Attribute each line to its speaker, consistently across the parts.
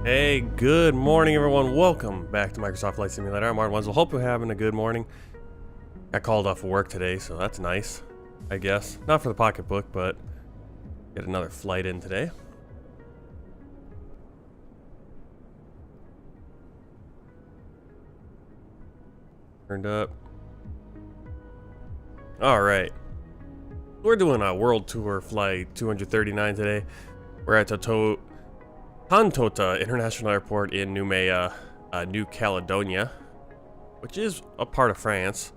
Speaker 1: Hey, good morning everyone. Welcome back to Microsoft Flight Simulator. I'm Martin Wenzel. Hope you're having a good morning. Got called off of work today, so that's nice, I guess. Not for the pocketbook, but get another flight in today. Turned up. Alright. We're doing a world tour flight 239 today. We're at Tontouta International Airport in Nouméa, New Caledonia, which is a part of France,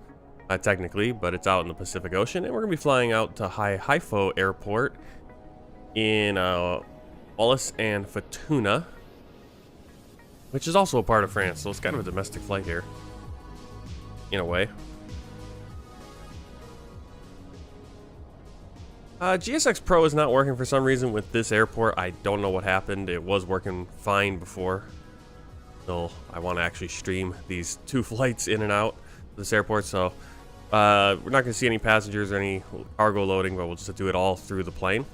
Speaker 1: technically, but it's out in the Pacific Ocean. And we're going to be flying out to Hihifo Airport in Wallis and Futuna, which is also a part of France, so it's kind of a domestic flight here, in a way. GSX Pro is not working for some reason with this airport. I don't know what happened. It was working fine before. So I want to actually stream these two flights in and out of this airport. So we're not going to see any passengers or any cargo loading, but we'll just do it all through the plane.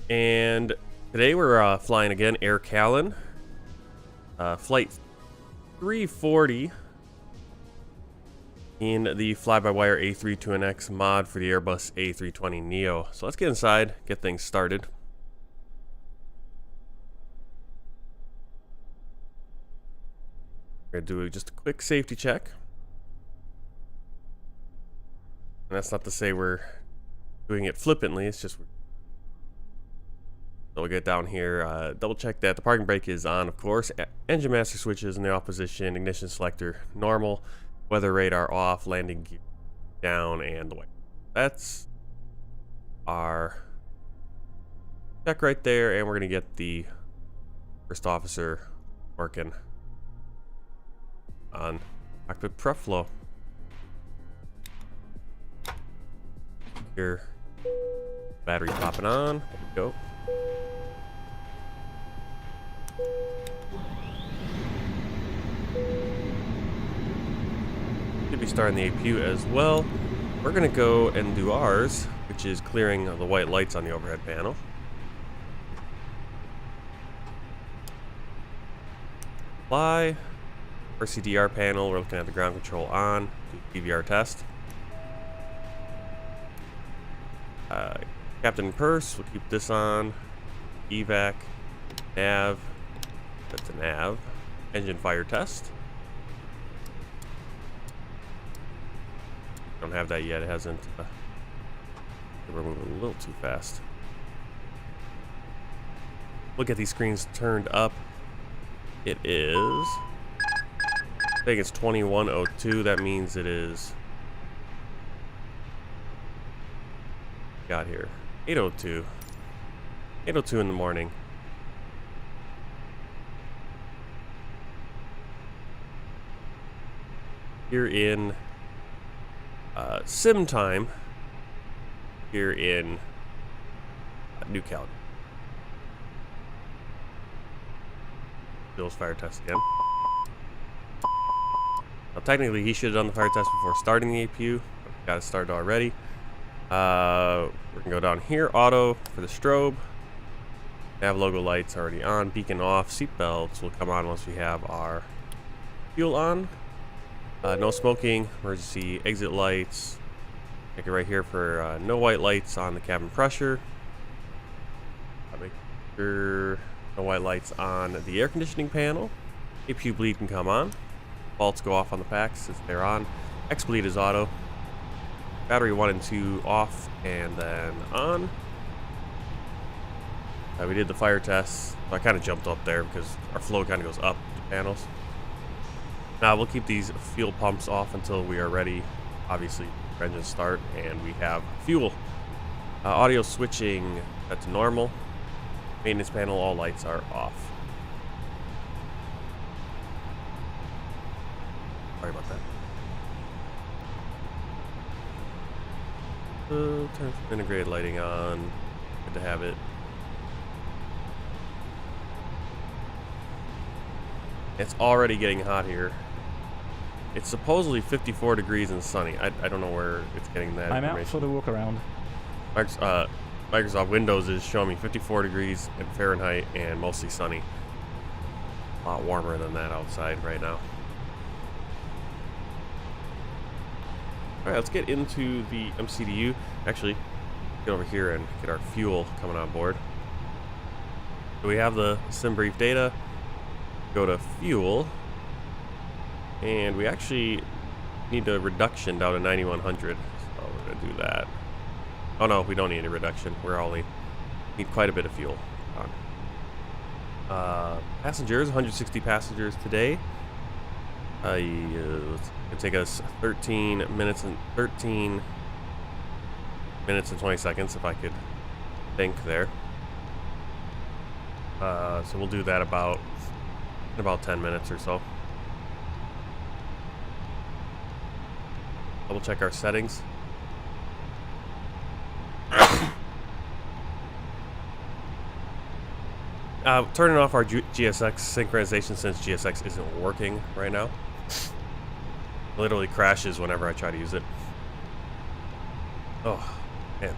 Speaker 1: And today we're flying again AIRCALIN. Flight 340. In the FlyByWire A20N mod for the Airbus A320neo. So let's get inside, get things started. We're gonna do just a quick safety check. And that's not to say we're doing it flippantly, it's just... So we'll get down here, double check that the parking brake is on, of course. Engine master switches in the off position, ignition selector normal. Weather radar off, landing gear down, and the way. That's our check right there, and we're gonna get the first officer working on cockpit prep flow. Here, battery popping on. There we go. Be starting the APU as well. We're gonna go and do ours, which is clearing the white lights on the overhead panel. Fly. Our CDR panel, we're looking at the ground control on. Do PVR test. Captain Purse, we'll keep this on. Evac. Nav. That's a nav. Engine fire test. Don't have that yet. It hasn't. We're moving a little too fast. Look at these screens turned up. It is. I think it's 21:02. That means it is. Got here 8:02. 8:02 in the morning. Here in. Sim time here in New Caledonia. Bill's fire test again. Now, technically, he should have done the fire test before starting the APU, but got it started already. We're gonna go down here, auto for the strobe. Nav logo lights already on, beacon off, seat belts will come on once we have our fuel on. No smoking, emergency exit lights. Make it right here for no white lights on the cabin pressure. Make sure no white lights on the air conditioning panel. APU bleed can come on. Faults go off on the packs since they're on. X bleed is auto. Battery 1 and 2 off and then on. We did the fire test. So I kind of jumped up there because our flow kind of goes up the panels. Now we'll keep these fuel pumps off until we are ready. Obviously, engine start and we have fuel. Audio switching set to normal. Maintenance panel, all lights are off. Sorry about that. Turn integrated lighting on. Good to have it. It's already getting hot here. It's supposedly 54 degrees and sunny. I don't know where it's getting that
Speaker 2: I'm
Speaker 1: information.
Speaker 2: out for the walk around.
Speaker 1: Microsoft Windows is showing me 54 degrees in Fahrenheit and mostly sunny. A lot warmer than that outside right now. Alright, let's get into the MCDU. Actually, get over here and get our fuel coming on board. So we have the sim brief data. Go to fuel. And we actually need a reduction down to 9100. So we're going to do that. Oh no, we don't need a reduction. We're only need quite a bit of fuel. Passengers, 160 passengers today. It's gonna take us 13 minutes and 20 seconds if I could think there. So we'll do that in about 10 minutes or so. Double check our settings. Turning off our GSX synchronization since GSX isn't working right now. It literally crashes whenever I try to use it. Oh, man.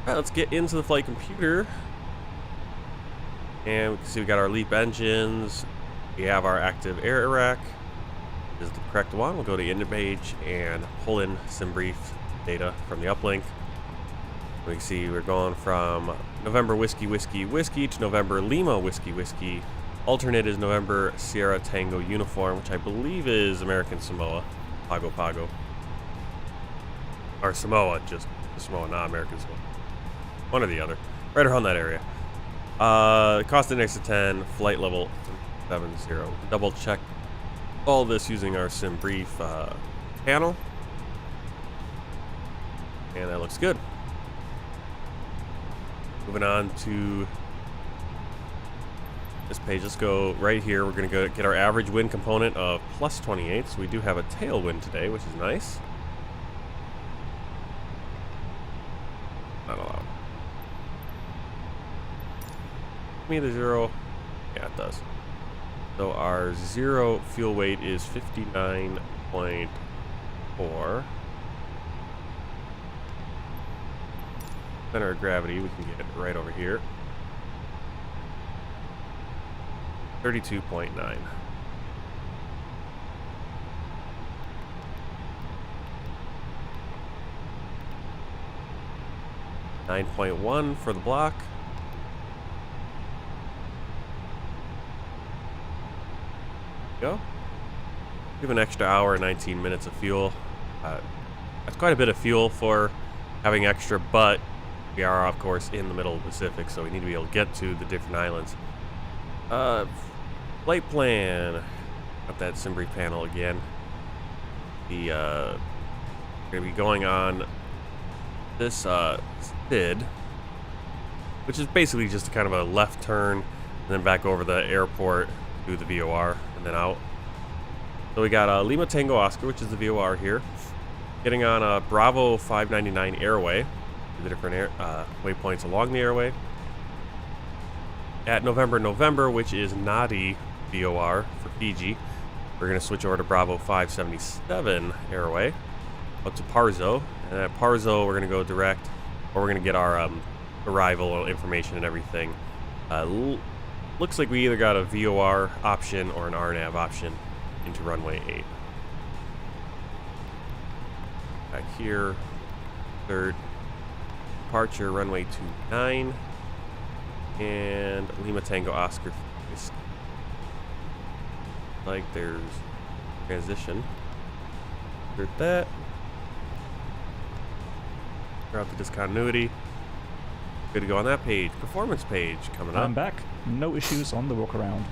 Speaker 1: Alright, let's get into the flight computer. And we can see we got our LEAP engines. We have our active air rack. This is the correct one. We'll go to InnoPage and pull in sim brief data from the uplink. We can see we're going from November Whiskey Whiskey Whiskey to November Lima Whiskey Whiskey. Alternate is November Sierra Tango Uniform, which I believe is American Samoa. Pago Pago. Or Samoa, just Samoa, not American Samoa. One or the other. Right around that area. Cost index of 10, flight level 70. Double check all this using our sim brief panel. And that looks good. Moving on to this page, let's go right here. We're going to go get our average wind component of plus 28. So we do have a tailwind today, which is nice. Not allowed. Give me the 0. Yeah, it does. So our 0 fuel weight is 59.4. Center of gravity, we can get it right over here. 32.9. 9.1 for the block. Go. Give an extra hour and 19 minutes of fuel. That's quite a bit of fuel for having extra, but we are, of course, in the middle of the Pacific, so we need to be able to get to the different islands. Flight plan. Got that sim brief panel again. We're going to be going on this SID, which is basically just kind of a left turn and then back over the airport through the VOR and then out. So we got Lima Tango Oscar, which is the VOR here. Getting on a Bravo 599 airway. The different waypoints along the airway. At November, which is Nadi VOR for Fiji, we're going to switch over to Bravo 577 airway up to Parzo, and at Parzo we're going to go direct, or we're going to get our arrival information and everything. Looks like we either got a VOR option or an RNAV option into runway 8. Back here, third departure, runway 29, and Lima Tango Oscar. Like there's transition. Heard that. Clear out the discontinuity. Good to go on that page. Performance page coming up.
Speaker 2: I'm back. No issues on the walk around.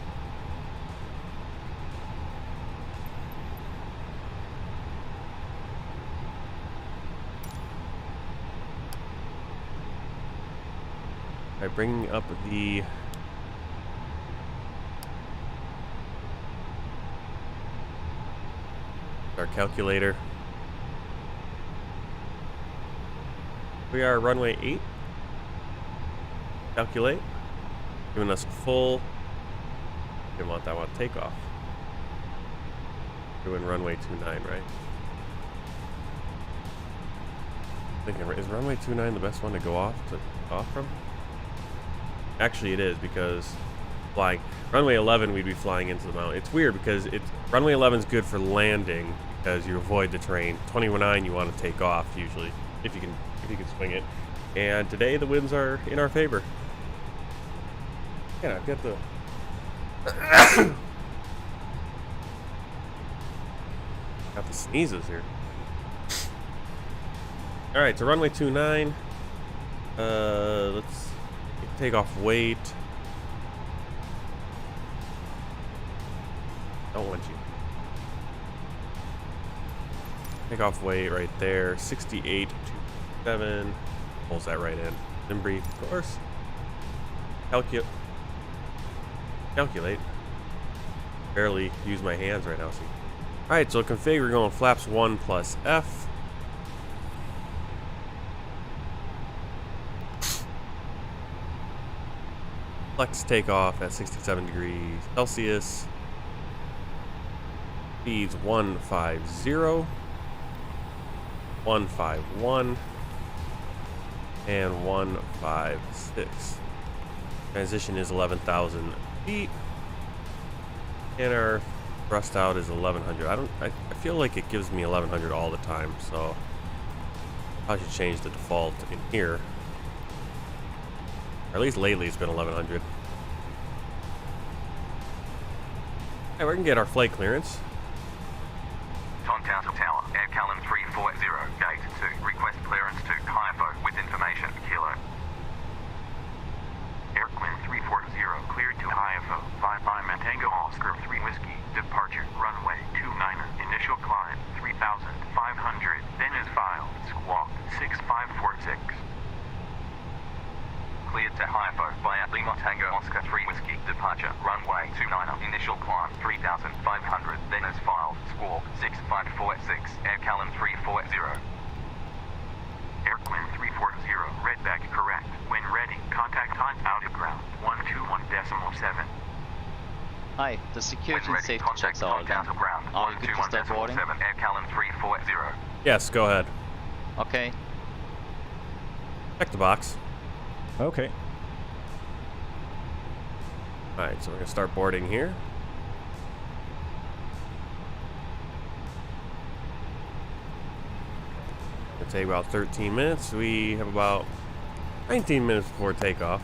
Speaker 1: Alright, bringing up our calculator. We are runway 8. Calculate. Giving us full. Didn't want that one to take off. We're doing runway 29, right? Thinking, is runway 29 the best one to go off from? Actually, it is, because flying runway 11, we'd be flying into the mountain. It's weird because runway 11 is good for landing because you avoid the terrain. 29 you want to take off usually if you can swing it. And today the winds are in our favor. Yeah, I've got the got the sneezes here. All right, so runway 29. Let's take off weight. Don't want you. Take off weight right there. 68.27. Pulls that right in. Then breathe, of course. Calculate. Barely use my hands right now. See. All right, so config. We're going flaps 1 plus F. Flex takeoff at 67 degrees Celsius. Speeds 150, 151, and 156. Transition is 11,000 feet. And our thrust out is 1100. I feel like it gives me 1100 all the time, so I should change the default in here. Or at least lately it's been 1100. Alright, we can get our flight clearance.
Speaker 3: Tontouta Tower, AIRCALIN 340, Gate 2. Request clearance to Hihifo with information, Kilo. AIRCALIN 340, cleared to Hihifo. 5 Tango Oscar 3 Whiskey. Departure, runway 29, initial climb 3,500. Then is filed, squawk 6546. Cleared to Hihifo via Lima Tango Oscar 3 Whiskey. Departure, runway 29, initial climb 3,500. Then is filed, squawk 6546. AIRCALIN 340. AIRCALIN 340, redback correct. When ready, contact time out of ground 121.7.
Speaker 4: Hi, the security and safety checks are done.
Speaker 3: Ground
Speaker 4: Are you good to start boarding?
Speaker 3: AIRCALIN 340.
Speaker 1: Yes, go ahead.
Speaker 4: Okay.
Speaker 1: Check the box.
Speaker 2: Okay.
Speaker 1: Alright, so we're going to start boarding here. It'll take about 13 minutes. We have about 19 minutes before takeoff.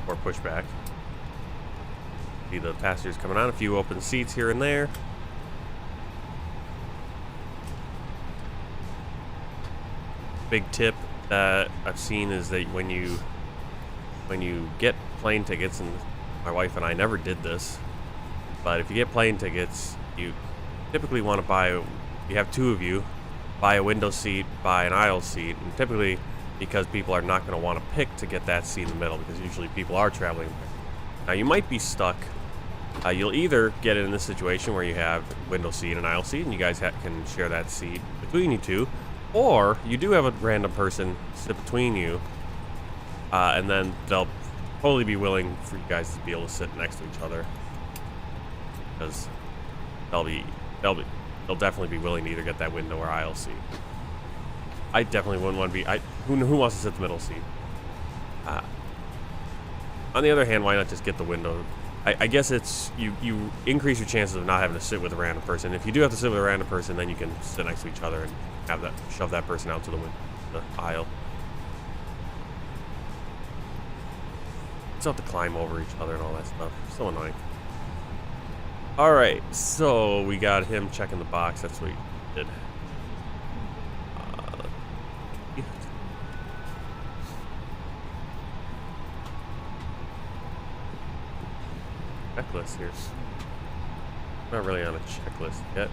Speaker 1: Or pushback. See the passengers coming on. A few open seats here and there. Big tip that I've seen is that when you get plane tickets, and my wife and I never did this, but if you get plane tickets, you typically want to buy, you have two of you, buy a window seat, buy an aisle seat, and typically because people are not going to want to pick to get that seat in the middle, because usually people are traveling. Now you might be stuck. You'll either get in this situation where you have window seat and aisle seat, and you guys can share that seat between you two, or you do have a random person sit between you, and then they'll totally be willing for you guys to be able to sit next to each other, because they'll definitely be willing to either get that window or aisle seat. I definitely wouldn't want to be. Who wants to sit the middle seat? On the other hand, why not just get the window? I guess it's you increase your chances of not having to sit with a random person. If you do have to sit with a random person, then you can sit next to each other and have that shove that person out to the aisle. Still have to climb over each other and all that stuff. So annoying. All right, so we got him checking the box. That's what he did. Checklist here. Not really on a checklist yet.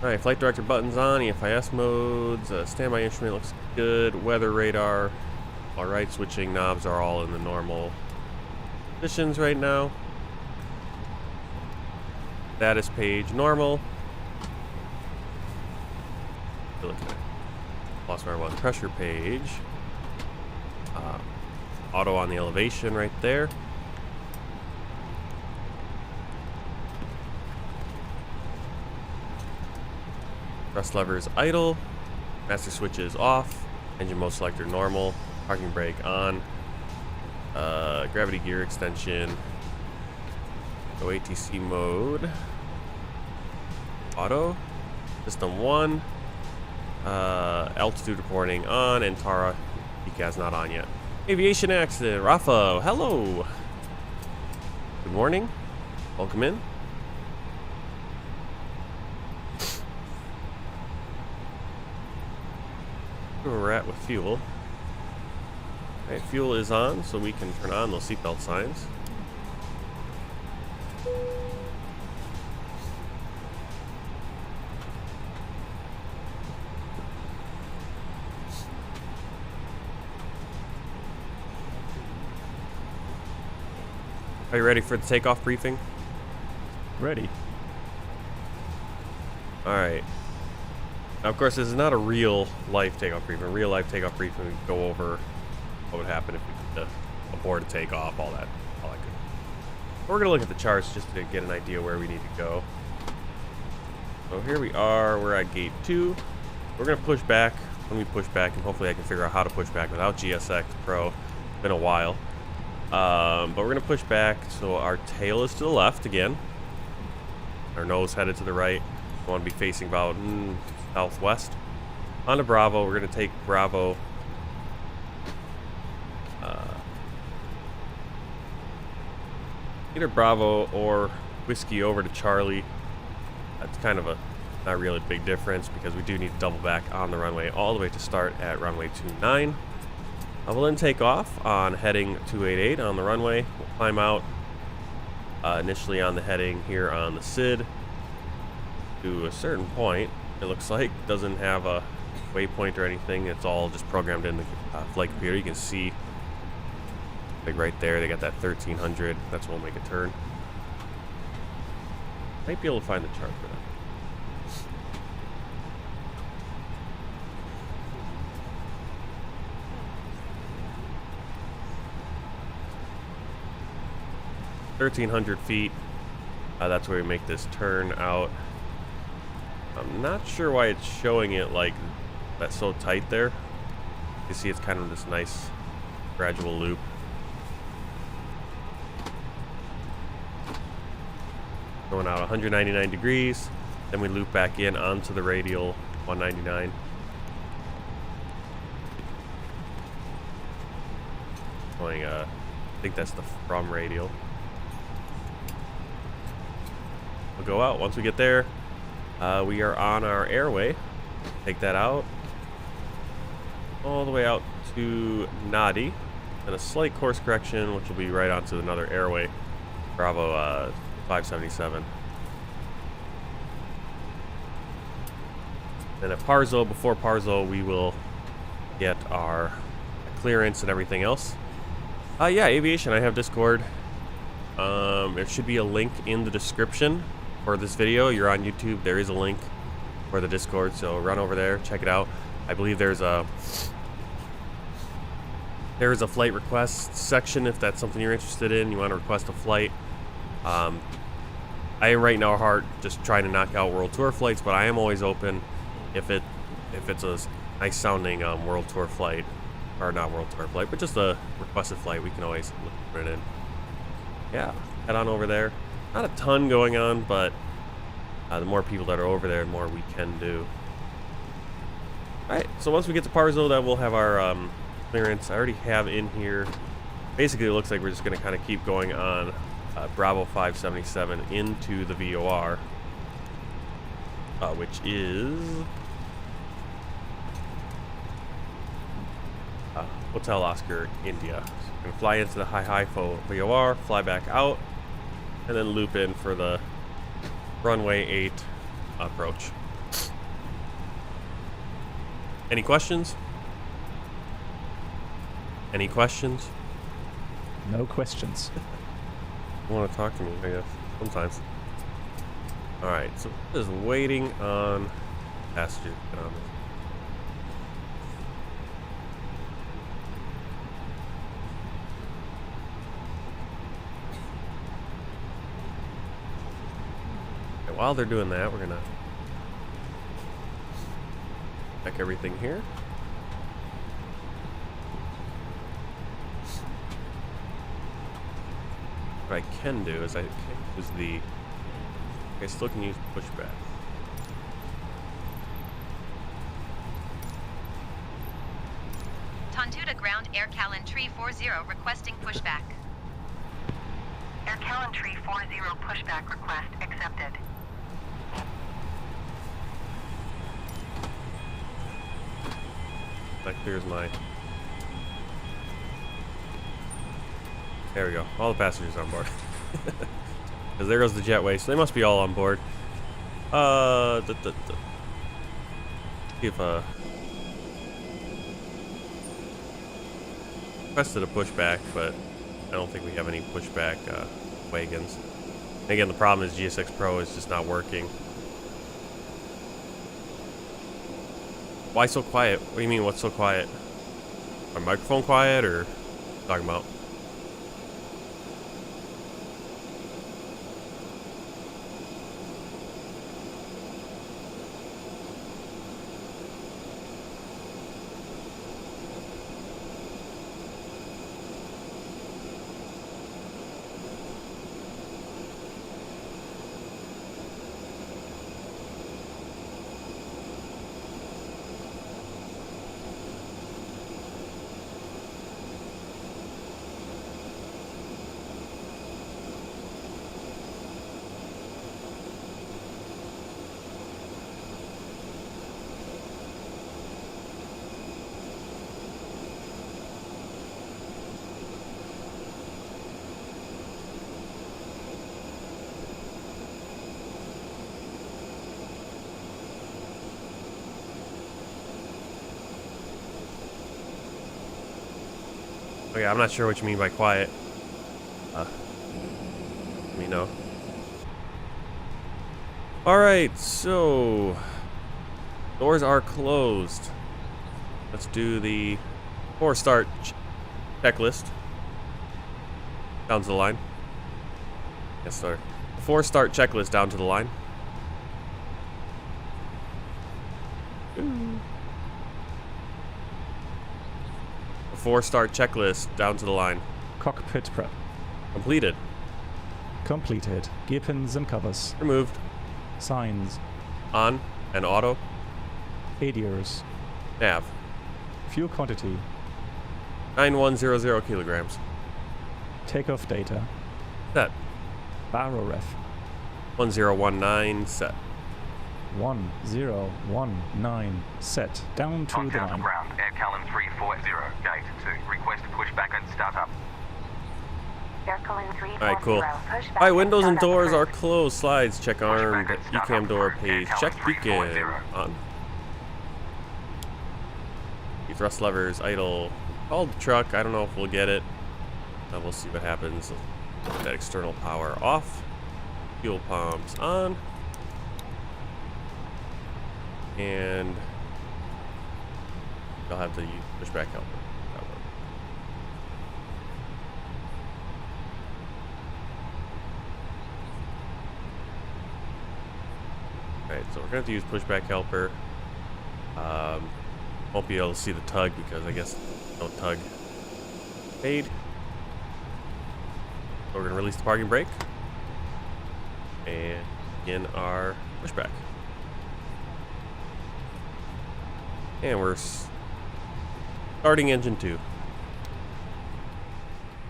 Speaker 1: Alright, flight director buttons on, EFIS modes, standby instrument looks good, weather radar. Alright, switching knobs are all in the normal positions right now. Status page normal. Look at it. Lost our one pressure page. Auto on the elevation right there. Thrust lever is idle. Master switch is off. Engine mode selector normal. Parking brake on. Gravity gear extension. Go ATC mode. Auto. System 1. Altitude recording on. And Tara, PCAS not on yet. Aviation accident. Rafa, hello. Good morning. Welcome in. Where we're at with fuel. Alright, fuel is on, so we can turn on those seatbelt signs. Are you ready for the takeoff briefing?
Speaker 2: Ready.
Speaker 1: Alright. Now, of course, this is not a real life takeoff briefing. Real life takeoff briefing, we go over what would happen if we did abort a takeoff, all that good. We're gonna look at the charts just to get an idea where we need to go. So here we are. We're at gate 2. We're gonna push back. When we push back, and hopefully I can figure out how to push back without GSX Pro. It's been a while. But we're gonna push back so our tail is to the left again. Our nose headed to the right. We want to be facing about southwest. On to Bravo. We're gonna take Bravo. Either Bravo or Whiskey over to Charlie. That's kind of a not really big difference because we do need to double back on the runway all the way to start at runway 29. I will then take off on heading 288 on the runway. We'll climb out initially on the heading here on the SID to a certain point. It looks like doesn't have a waypoint or anything. It's all just programmed in the flight computer. You can see like right there, they got that 1300. That's when we'll make a turn. Might be able to find the chart for that. (1,300 feet). That's where we make this turn out. I'm not sure why it's showing it like that's so tight there. You see it's kind of this nice gradual loop. Going out 199 degrees. Then we loop back in onto the radial 199. Going, I think that's the from radial. We'll go out. Once we get there, we are on our airway. Take that out. All the way out to Nadi. And a slight course correction, which will be right onto another airway. Bravo 577. And at Parzo, before Parzo, we will get our clearance and everything else. Yeah, aviation. I have Discord. There should be a link in the description for this video. You're on YouTube. There is a link for the Discord, so run over there, check it out. I believe there's a flight request section if that's something you're interested in. You want to request a flight. I am right now just trying to knock out World Tour flights, but I am always open if it's a nice sounding World Tour flight, or not World Tour flight, but just a requested flight. We can always put it in. Yeah, head on over there. Not a ton going on, but the more people that are over there, the more we can do. Alright, so once we get to Parzo, then we'll have our clearance. I already have in here. Basically, it looks like we're just going to kind of keep going on Bravo 577 into the VOR, which is Hotel Oscar, India. So we're going to fly into the Hihifo VOR, fly back out, and then loop in for the runway 8 approach. Any questions? Any questions?
Speaker 2: No questions.
Speaker 1: You want to talk to me, I guess, sometimes. Alright, so just waiting on passenger to get on this. Okay, while they're doing that, we're gonna check everything here. What I can do is I can use the... I still can use pushback.
Speaker 5: Tontouta ground AIRCALIN tree 40 requesting pushback.
Speaker 6: AIRCALIN tree 40 pushback request accepted.
Speaker 1: That clears my... There we go. All the passengers on board. Because there goes the jetway, so they must be all on board. See if requested a pushback, but I don't think we have any pushback wagons. And again, the problem is GSX Pro is just not working. Why so quiet? What do you mean, what's so quiet? My microphone quiet, or what are you talking about? Okay, I'm not sure what you mean by quiet. Let me know. Alright, so doors are closed. Let's do the before start checklist. Down to the line. Yes, sir. Before start checklist down to the line. Before start checklist down to the line.
Speaker 2: Cockpit prep.
Speaker 1: Completed.
Speaker 2: Completed. Gear pins and covers.
Speaker 1: Removed.
Speaker 2: Signs.
Speaker 1: On and auto.
Speaker 2: ADRs.
Speaker 1: Nav.
Speaker 2: Fuel quantity.
Speaker 1: 9100 kilograms.
Speaker 2: Takeoff data.
Speaker 1: Set.
Speaker 2: Barrow ref.
Speaker 1: 1019 set.
Speaker 2: 1019 set. Down to the
Speaker 3: Tontouta
Speaker 2: line.
Speaker 3: ground, AIRCALIN 340, gate 2. Request pushback and startup.
Speaker 6: AIRCALIN 340
Speaker 1: Alright, cool.
Speaker 6: pushback
Speaker 1: Alright, windows and
Speaker 6: startup
Speaker 1: doors are
Speaker 6: approved.
Speaker 1: closed. Slides. Check armed.
Speaker 3: Pushback and startup
Speaker 1: Ecam door
Speaker 3: approved.
Speaker 1: page.
Speaker 3: AIRCALIN
Speaker 1: Check beacon.
Speaker 3: 340.
Speaker 1: On. The thrust levers idle. Called the truck. I don't know if we'll get it. We'll see what happens. Put that external power off. Fuel pumps on. And I'll have the pushback helper. Alright, so we're going to have to use pushback helper. Won't be able to see the tug because I guess no tug paid. So we're going to release the parking brake and begin our pushback. And we're starting engine 2.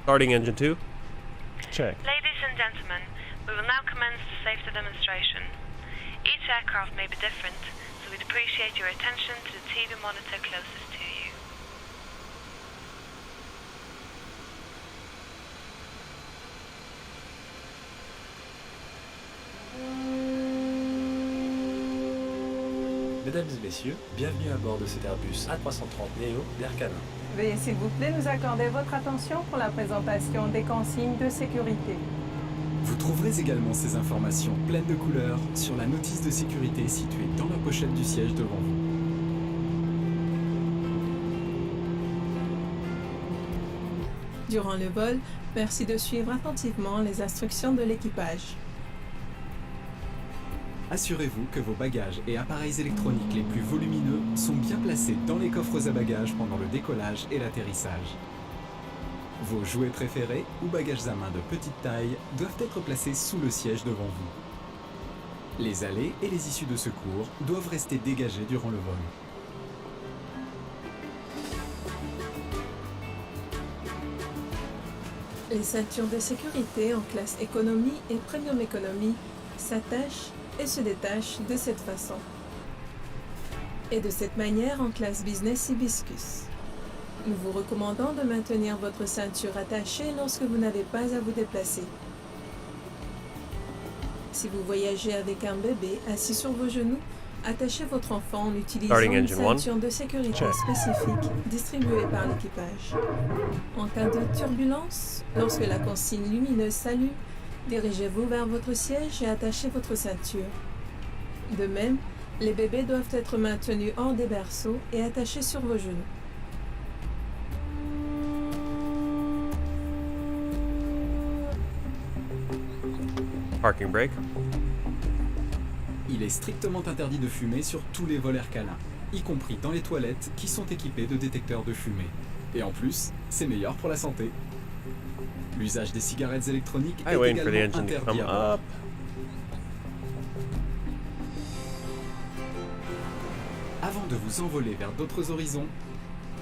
Speaker 1: Starting engine 2.
Speaker 2: Check.
Speaker 7: Ladies and gentlemen, we will now commence the safety demonstration. Each aircraft may be different, so we'd appreciate your attention to the TV monitor closest to you.
Speaker 8: Mesdames et messieurs, bienvenue à bord de cet Airbus A330 Neo d'AIRCALIN.
Speaker 9: Veuillez s'il vous plaît nous accorder votre attention pour la présentation des consignes de sécurité.
Speaker 10: Vous trouverez également ces informations pleines de couleurs sur la notice de sécurité située dans la pochette du siège devant vous.
Speaker 9: Durant le vol, merci de suivre attentivement les instructions de l'équipage.
Speaker 10: Assurez-vous que vos bagages et appareils électroniques les plus volumineux sont bien placés dans les coffres à bagages pendant le décollage et l'atterrissage. Vos jouets préférés ou bagages à main de petite taille doivent être placés sous le siège devant vous. Les allées et les issues de secours doivent rester dégagées durant le vol.
Speaker 9: Les ceintures de sécurité en classe économie et premium économie s'attachent et se détachent de cette façon. Et de cette manière en classe business hibiscus. Nous vous recommandons de maintenir votre ceinture attachée lorsque vous n'avez pas à vous déplacer. Si vous voyagez avec un bébé assis sur vos genoux, attachez votre enfant en utilisant une ceinture de sécurité spécifique distribuée par l'équipage. En cas de turbulence, lorsque la consigne lumineuse s'allume, dirigez-vous vers votre siège et attachez votre ceinture. De même, les bébés doivent être maintenus hors des berceaux et attachés sur vos genoux.
Speaker 1: Parking brake.
Speaker 10: Il est strictement interdit de fumer sur tous les vols AIRCALIN, y compris dans les toilettes qui sont équipées de détecteurs de fumée. Et en plus, c'est meilleur pour la santé. L'usage des cigarettes électroniques est également interdit à bord. Avant de vous envoler vers d'autres horizons,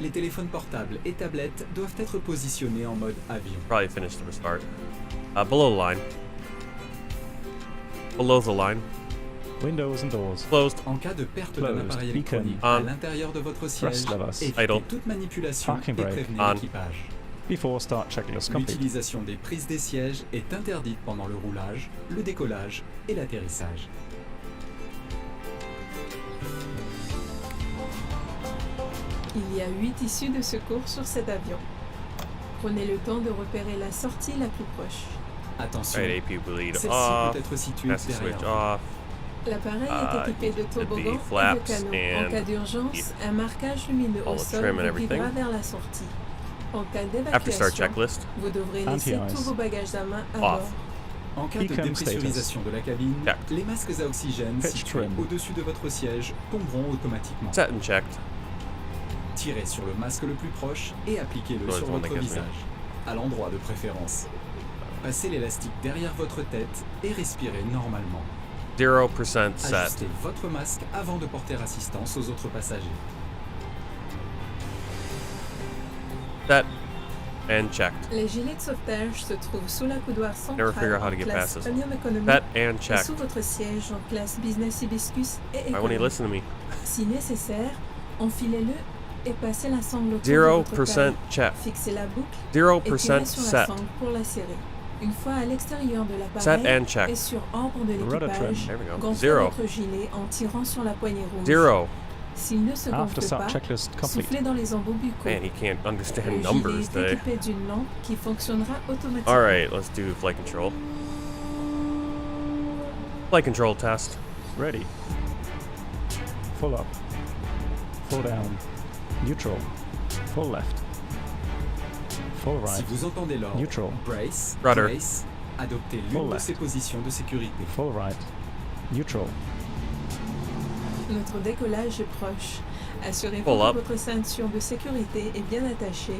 Speaker 10: les téléphones portables et tablettes doivent être positionnés en mode avion.
Speaker 1: Probably finished the restart. Below the line. Below the line.
Speaker 2: Windows and doors.
Speaker 1: Closed.
Speaker 10: En cas de perte d'un appareil électronique
Speaker 1: on.
Speaker 10: à l'intérieur de votre siège, évitez toute manipulation et prévenez l'équipage.
Speaker 2: Before start checklist complete.
Speaker 10: L'utilisation des prises des sièges est interdite pendant le roulage, le décollage et l'atterrissage.
Speaker 9: Il y a 8 issues de secours sur cet avion. Prenez le temps de repérer la sortie la plus proche.
Speaker 10: Attention,
Speaker 1: AP bleed
Speaker 10: celle-ci
Speaker 1: off.
Speaker 10: peut être située
Speaker 1: Has to
Speaker 10: derrière
Speaker 1: switch
Speaker 10: vous.
Speaker 1: off.
Speaker 9: L'appareil est équipé de toboggans et de canons. En cas d'urgence, un marquage lumineux au sol vous guidera vers la sortie. En cas
Speaker 1: After start
Speaker 9: d'évacuation,
Speaker 1: checklist.
Speaker 9: vous devrez laisser tous vos bagages à main à
Speaker 1: Off.
Speaker 9: bord.
Speaker 10: En cas de
Speaker 2: Beacon
Speaker 10: dépressurisation de la cabine,
Speaker 1: Checked.
Speaker 10: les masques à oxygène
Speaker 2: Pitch
Speaker 10: situés
Speaker 2: trim.
Speaker 10: au-dessus de votre siège tomberont automatiquement.
Speaker 1: Set and checked.
Speaker 10: Tirez sur le masque le plus proche et appliquez-le
Speaker 1: Ouais,
Speaker 10: sur
Speaker 1: je m'en
Speaker 10: votre
Speaker 1: inquiète,
Speaker 10: visage, à l'endroit de préférence. Passez l'élastique derrière votre tête et respirez normalement.
Speaker 1: 0% set.
Speaker 10: Ajustez votre masque avant de porter assistance aux autres passagers.
Speaker 1: Set and checked.
Speaker 9: Les gilets de sauvetage se trouvent sous la coudoir
Speaker 1: Never figure
Speaker 9: centrale
Speaker 1: out how to
Speaker 9: en
Speaker 1: get
Speaker 9: classe
Speaker 1: past this.
Speaker 9: premium économie
Speaker 1: Set and
Speaker 9: et
Speaker 1: checked.
Speaker 9: sous votre siège en classe business hibiscus et
Speaker 1: Why won't he
Speaker 9: économie.
Speaker 1: listen to me?
Speaker 9: Si nécessaire, enfilez-le et passez la sangle autour de
Speaker 1: 0%
Speaker 9: votre taille.
Speaker 1: check.
Speaker 9: Fixez la boucle et
Speaker 1: 0%
Speaker 9: tirez sur la
Speaker 1: set.
Speaker 9: sangle pour la serrer. Une fois à l'extérieur de
Speaker 1: Set
Speaker 9: l'appareil
Speaker 1: and check.
Speaker 9: et sur ordre de
Speaker 2: Rudder trim.
Speaker 9: l'équipage,
Speaker 1: There we go.
Speaker 9: gonflez
Speaker 1: Zero.
Speaker 9: votre gilet en tirant sur la poignée rouge.
Speaker 1: 0.
Speaker 9: S'il ne se
Speaker 2: After
Speaker 9: gonfle
Speaker 2: start
Speaker 9: pas,
Speaker 2: checklist complete.
Speaker 9: soufflez dans les embouts buccaux.
Speaker 1: Man, he can't understand
Speaker 9: Le
Speaker 1: numbers
Speaker 9: gilet est
Speaker 1: today.
Speaker 9: équipé d'une lampe qui fonctionnera automatiquement.
Speaker 1: Alright, let's do flight control. Flight control test.
Speaker 2: Ready. Full up. Full down. Neutral. Full left. Full
Speaker 10: Si
Speaker 2: right.
Speaker 10: vous entendez l'ordre
Speaker 2: Neutral.
Speaker 10: brace,
Speaker 1: Rudder.
Speaker 10: brace, adoptez
Speaker 2: Full
Speaker 10: l'une de
Speaker 2: left.
Speaker 10: ces positions de sécurité.
Speaker 2: Full right. Neutral.
Speaker 9: Notre décollage est proche. Assurez-vous
Speaker 1: Pull up.
Speaker 9: que votre ceinture de sécurité est bien attachée,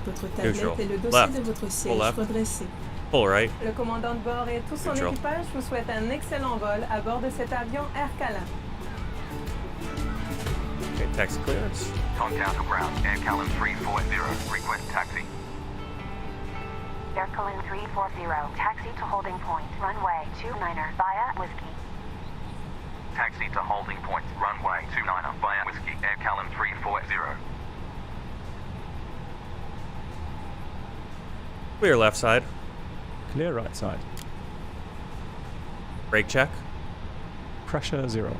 Speaker 9: votre tablette
Speaker 1: Neutral.
Speaker 9: et le dossier
Speaker 1: Left.
Speaker 9: de votre siège
Speaker 1: left.
Speaker 9: redressés.
Speaker 1: Full right.
Speaker 9: Le commandant de bord et tout son
Speaker 1: Neutral.
Speaker 9: équipage vous souhaitent un excellent vol à bord de cet avion AIRCALIN.
Speaker 1: Okay, taxi clearance.
Speaker 3: Tontouta ground, AIRCALIN 340, request taxi.
Speaker 6: AIRCALIN 340, taxi to holding point, runway 29er, via Whiskey.
Speaker 3: Taxi to holding point, runway 29er, via Whiskey, AIRCALIN 340.
Speaker 1: Clear left side.
Speaker 2: Clear right side.
Speaker 1: Brake check.
Speaker 2: Pressure 0.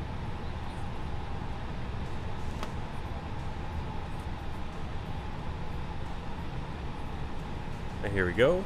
Speaker 1: And here we go.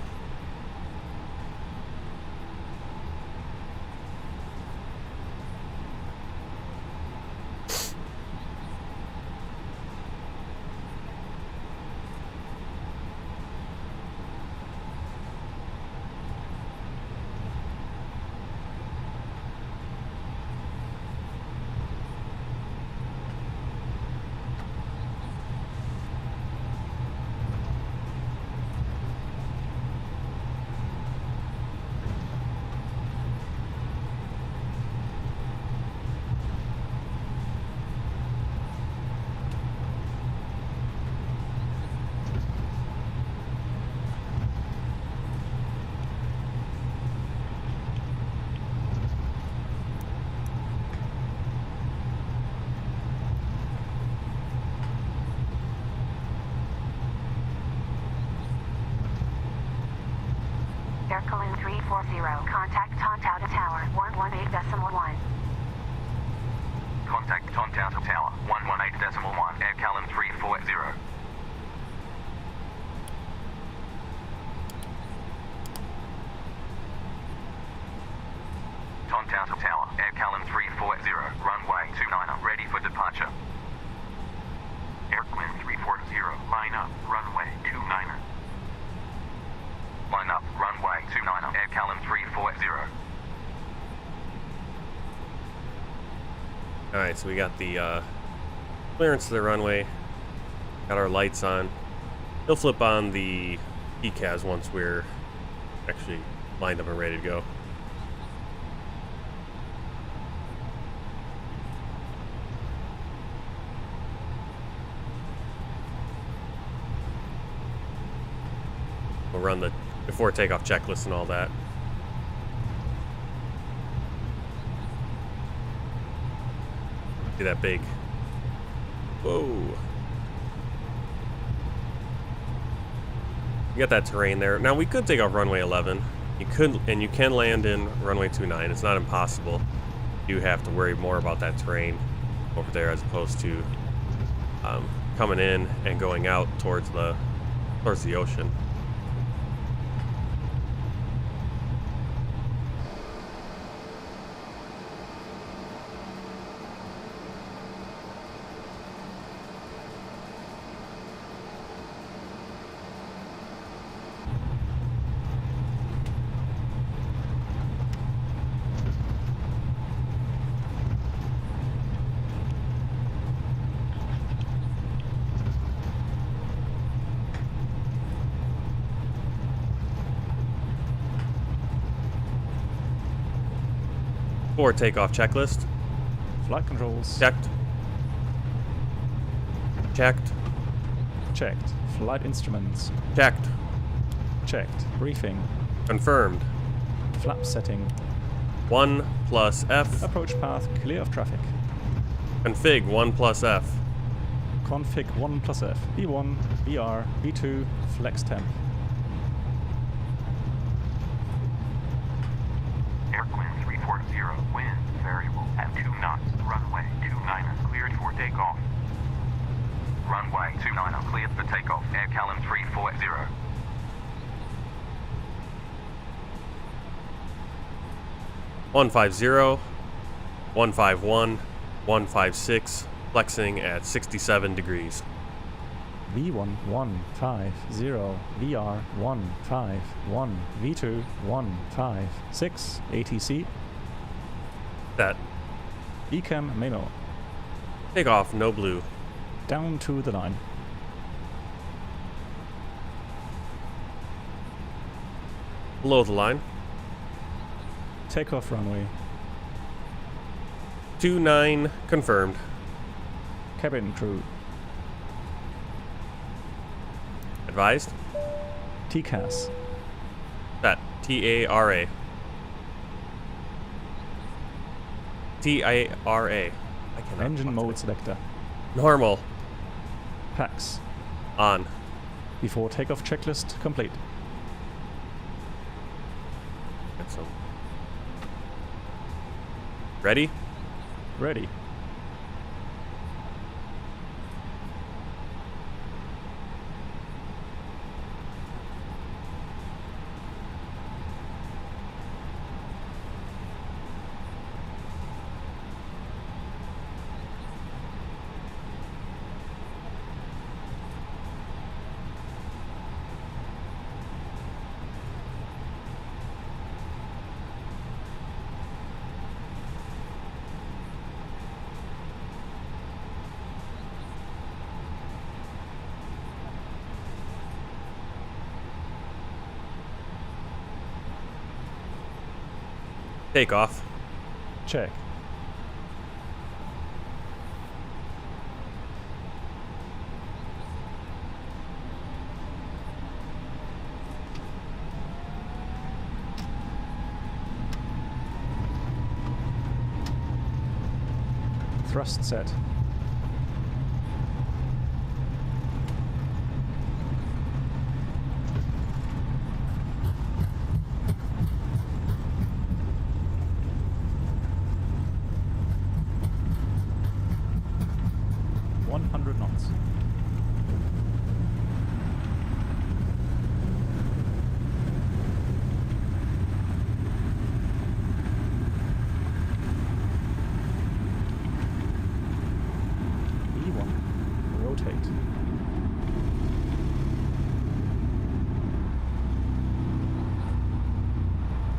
Speaker 6: AIRCALIN 340. Contact Tontouta Tower 118.1.
Speaker 3: Contact Tontouta Tower 118.1. AIRCALIN 340. Tontouta Tower, AIRCALIN 340, runway 29, ready for departure. AIRCALIN 340, line up, runway 29. Line up, runway 29, AIRCALIN 340.
Speaker 1: Alright, so we got the clearance to the runway, got our lights on. He'll flip on the ECAS once we're actually lined up and ready to go. We'll run the before takeoff checklist and all that. See that big. Whoa. You got that terrain there. Now we could take off runway 11. You could, and you can land in runway 29. It's not impossible. You have to worry more about that terrain over there as opposed to coming in and going out towards the ocean. Forward takeoff checklist.
Speaker 2: Flight controls.
Speaker 1: Checked. Checked.
Speaker 2: Checked. Flight instruments.
Speaker 1: Checked.
Speaker 2: Checked. Briefing.
Speaker 1: Confirmed.
Speaker 2: Flap setting.
Speaker 1: 1 plus F.
Speaker 2: Approach path clear of traffic.
Speaker 1: Config 1 plus F.
Speaker 2: Config 1 plus F. B1, BR, B2, flex temp.
Speaker 3: AIRCALIN 340, wind variable at 2 knots, runway 29, cleared for takeoff. Runway 29, cleared for takeoff, AIRCALIN 340.
Speaker 1: One 150, 151, 156, flexing at 67 degrees.
Speaker 2: V1 150, VR 151, V2 156, ATC.
Speaker 1: That.
Speaker 2: Ecam memo.
Speaker 1: Takeoff, no blue.
Speaker 2: Down to the line.
Speaker 1: Below the line.
Speaker 2: Takeoff runway.
Speaker 1: 29 confirmed.
Speaker 2: Cabin crew.
Speaker 1: Advised.
Speaker 2: TCAS.
Speaker 1: That. TARA. TARA.
Speaker 2: Engine mode selector.
Speaker 1: Normal.
Speaker 2: PAX.
Speaker 1: On.
Speaker 2: Before takeoff checklist complete.
Speaker 1: Get some. Ready?
Speaker 2: Ready.
Speaker 1: Takeoff.
Speaker 2: Check. Thrust set.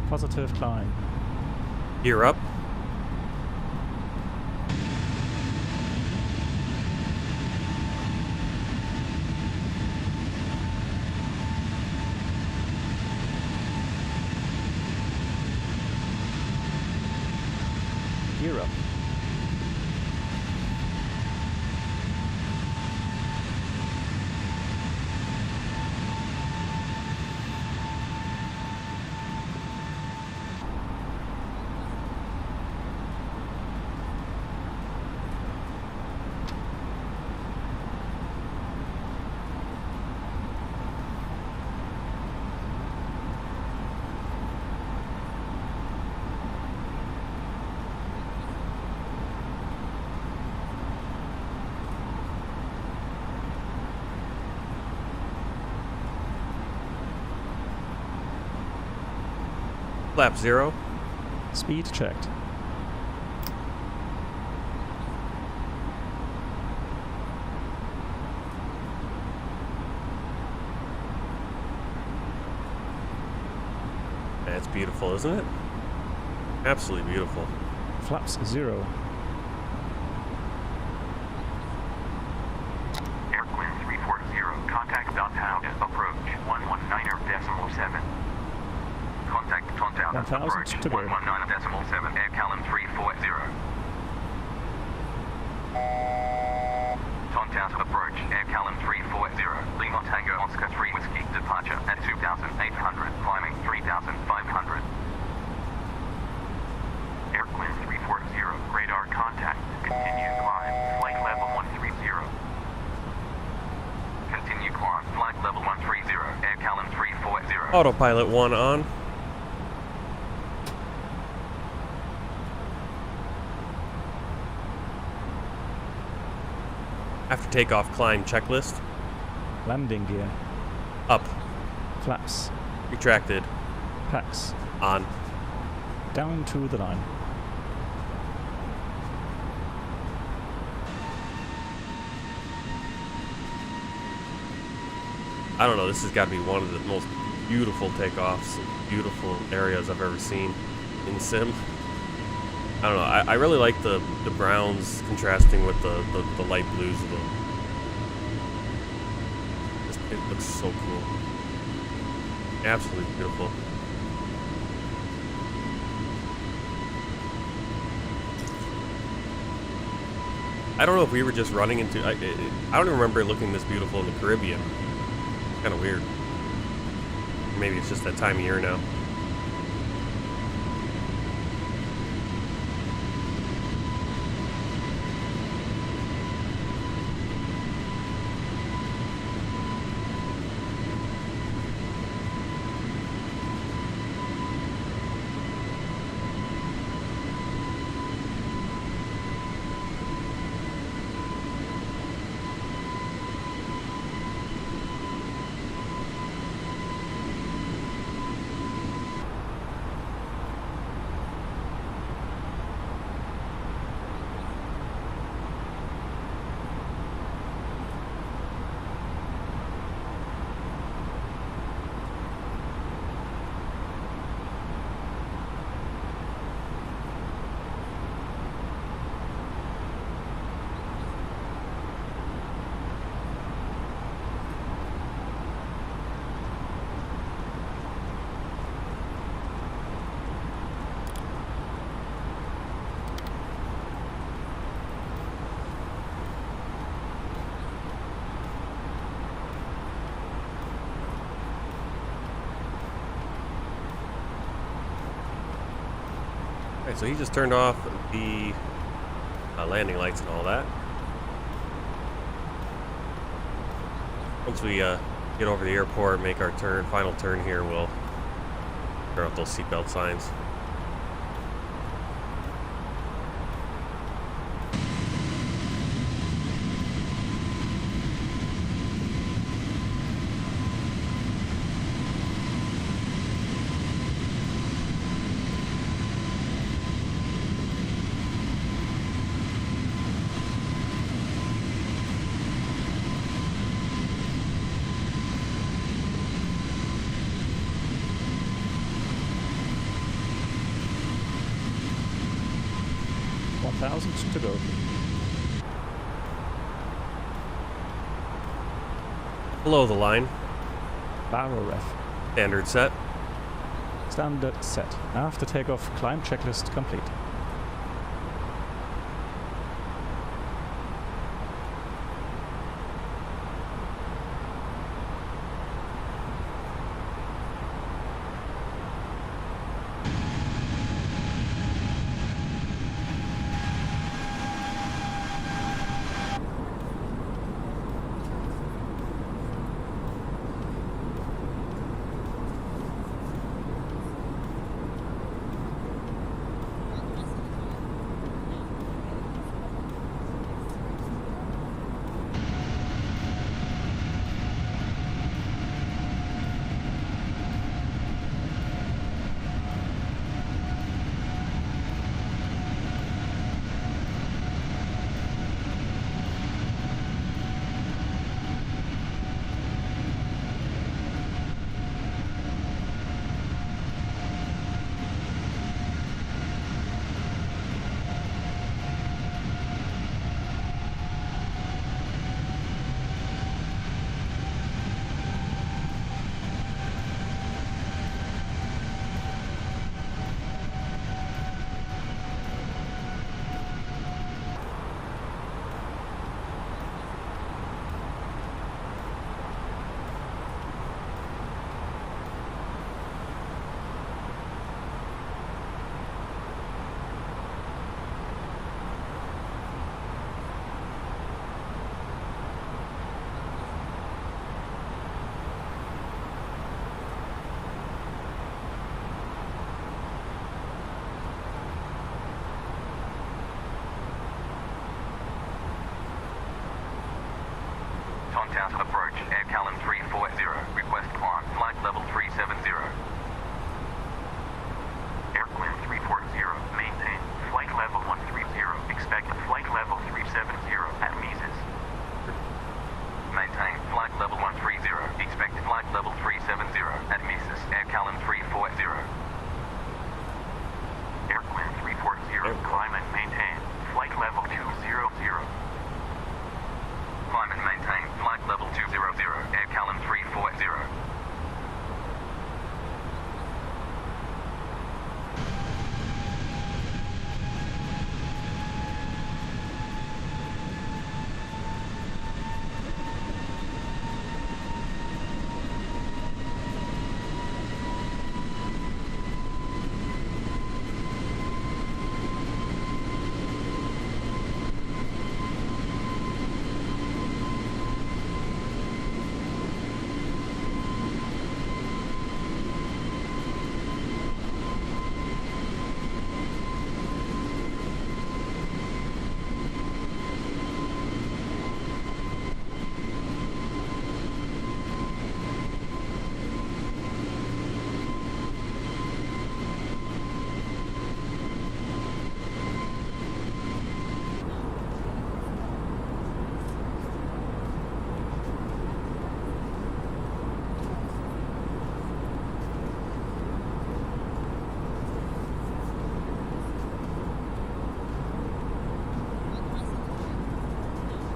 Speaker 2: Positive climb.
Speaker 1: Gear up.
Speaker 2: Gear up.
Speaker 1: Flap 0.
Speaker 2: Speed checked.
Speaker 1: That's beautiful, isn't it? Absolutely beautiful.
Speaker 2: Flaps 0.
Speaker 3: Airquin 340, contact Tontouta, approach 119.7. Contact Tontouta,
Speaker 2: 1000
Speaker 3: approach
Speaker 2: to go.
Speaker 3: 119.7, AIRCALIN 340. Tontouta, approach, AIRCALIN 340, Lima Tango Oscar 3 Whiskey, departure at 2,800, climbing 3,500. Airquin 340, radar contact, continue climb, flight level 130. Continue climb, flight level 130, AIRCALIN 340.
Speaker 1: Autopilot 1 on. After takeoff, climb checklist.
Speaker 2: Landing gear.
Speaker 1: Up.
Speaker 2: Flaps.
Speaker 1: Retracted.
Speaker 2: Packs.
Speaker 1: On.
Speaker 2: Down to the line.
Speaker 1: I don't know, this has got to be one of the most beautiful takeoffs, beautiful areas I've ever seen in sim. I don't know, I really like the browns contrasting with the light blues of them. It looks so cool. Absolutely beautiful. I don't know if we were just running into... I don't even remember it looking this beautiful in the Caribbean. Kind of weird. Maybe it's just that time of year now. So he just turned off the landing lights and all that. Once we get over the airport, make our final turn here, we'll turn off those seatbelt signs.
Speaker 2: 1000 to go.
Speaker 1: Below the line.
Speaker 2: Barrel ref.
Speaker 1: Standard set.
Speaker 2: Standard set. After takeoff, climb checklist complete.
Speaker 3: Tontouta approach, AIRCALIN 340, request climb, flight level 370. AIRCALIN 340, maintain, flight level 130, expect flight level 370 at Mhz. Maintain, flight level 130, expect flight level 370 at Mhz, AIRCALIN 340. AIRCALIN 340, climb and maintain, flight level 200. Climb and maintain, flight level 200, AIRCALIN 340.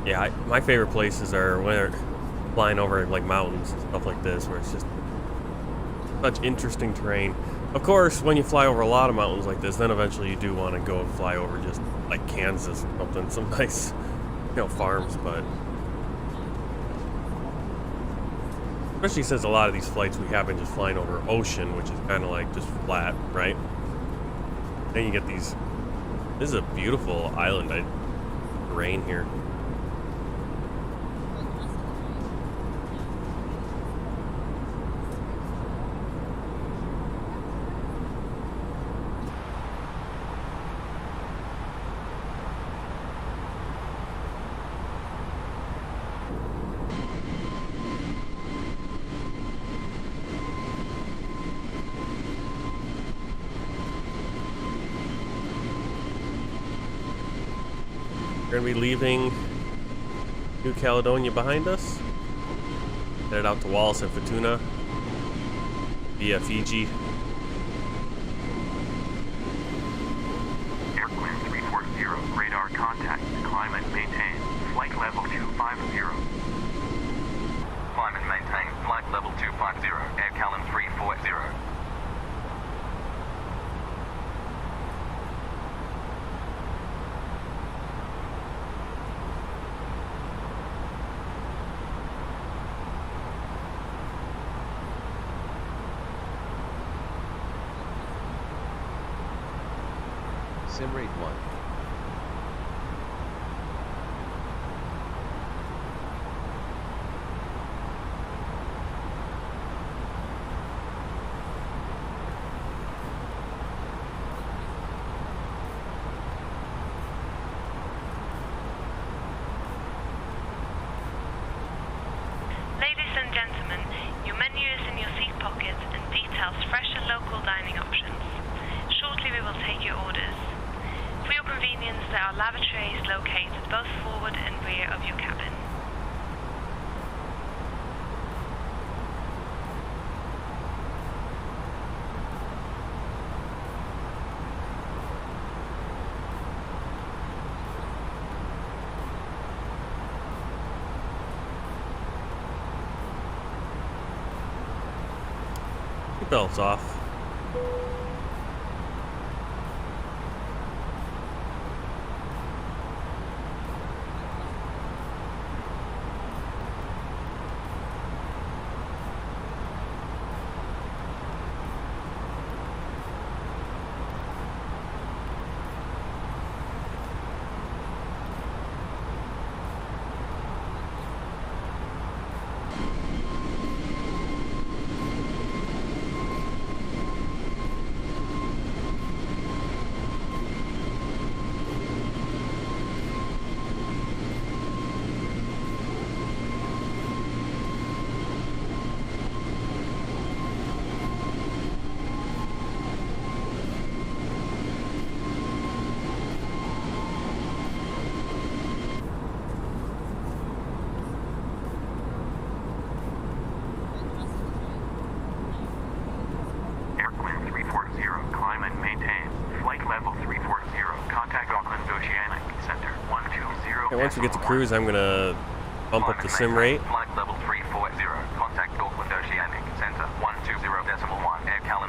Speaker 1: Yeah, my favorite places are when they're flying over like mountains and stuff like this, where it's just such interesting terrain. Of course, when you fly over a lot of mountains like this, then eventually you do want to go and fly over just like Kansas or something, some nice, farms, but especially since a lot of these flights we have been just flying over ocean, which is kind of like just flat, right? Then you get these. This is a beautiful island terrain here. We're going to be leaving New Caledonia behind us. Headed out to Wallis and Futuna via Fiji.
Speaker 3: AIRCALIN 340,
Speaker 11: Sim rate 1.
Speaker 7: Ladies and gentlemen, your menu is in your seat pocket and details fresh and local dining options. Shortly we will take your orders. For your convenience, there are lavatories located both forward and rear of your cabin.
Speaker 1: Belts off. Once we get to cruise, I'm gonna bump up the sim rate.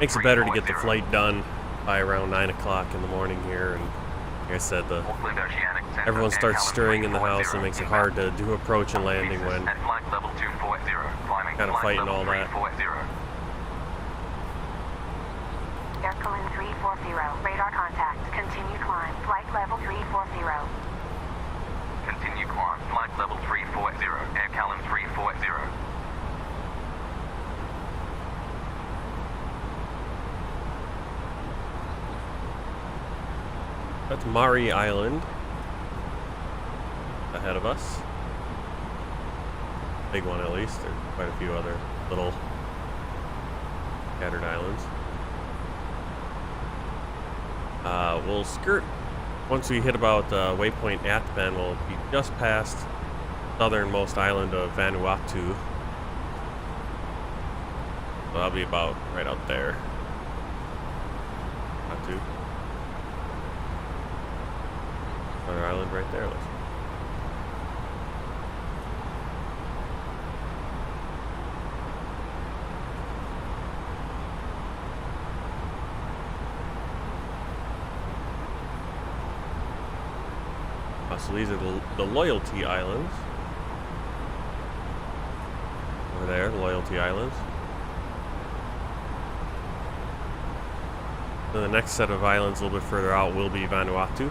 Speaker 1: Makes it better to get the flight done by around 9 o'clock in the morning here, and like I said, everyone starts stirring in the house and makes it hard to do approach and landing when kind of fighting all that.
Speaker 6: AIRCALIN 340, radar contact, continue climb, flight level 340.
Speaker 3: Continue climb, flight level 340, AIRCALIN 340.
Speaker 1: That's Mari Island ahead of us. Big one at least. There's quite a few other little scattered islands. We'll skirt, once we hit about waypoint Athben, we'll be just past southernmost island of Vanuatu. So that'll be about right out there. Vanuatu. Another island right there. Let's so these are the Loyalty Islands. Over there, the Loyalty Islands. Then the next set of islands a little bit further out will be Vanuatu.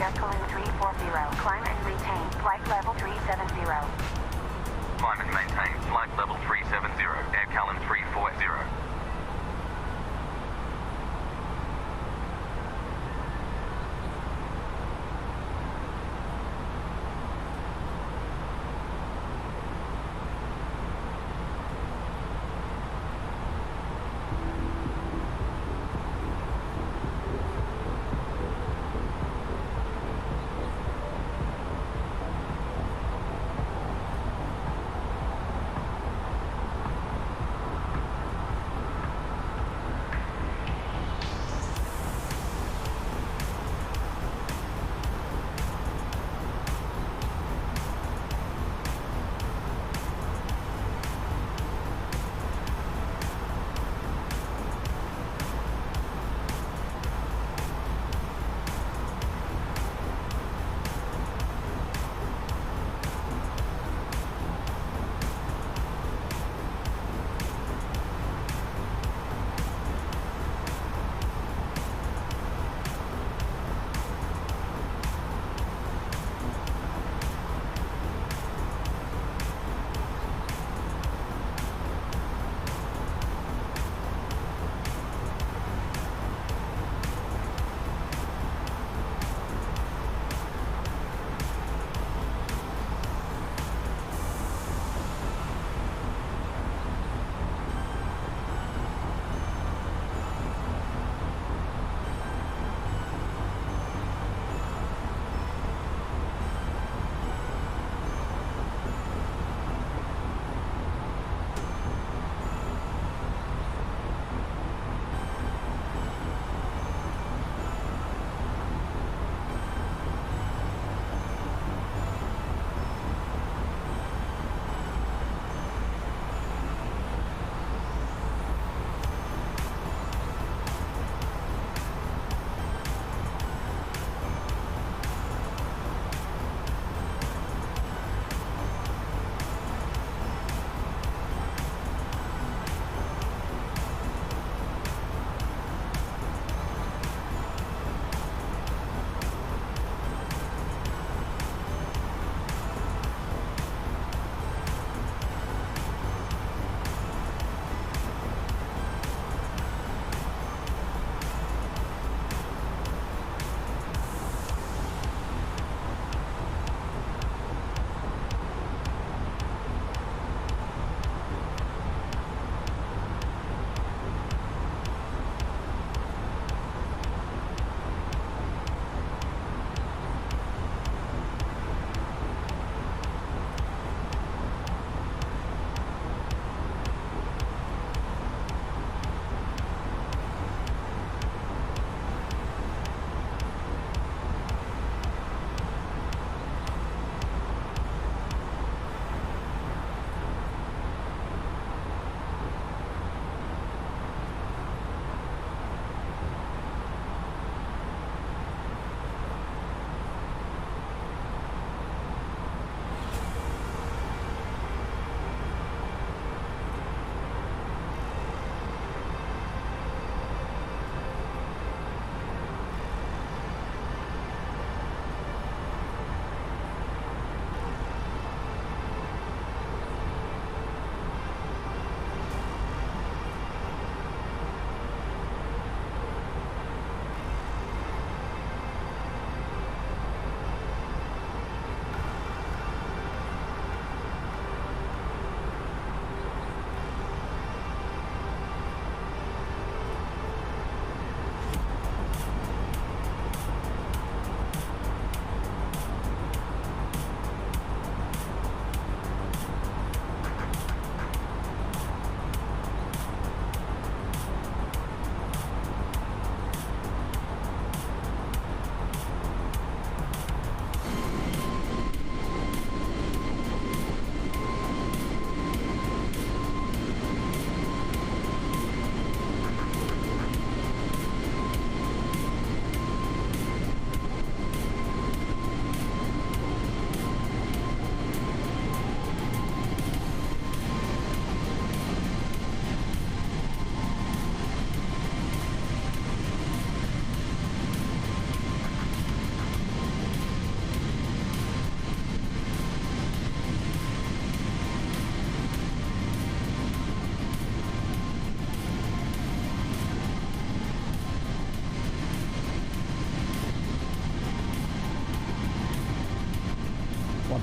Speaker 6: AIRCALIN 340. Climb and maintain flight level 370.
Speaker 3: Climb and maintain flight level 370. AIRCALIN 340.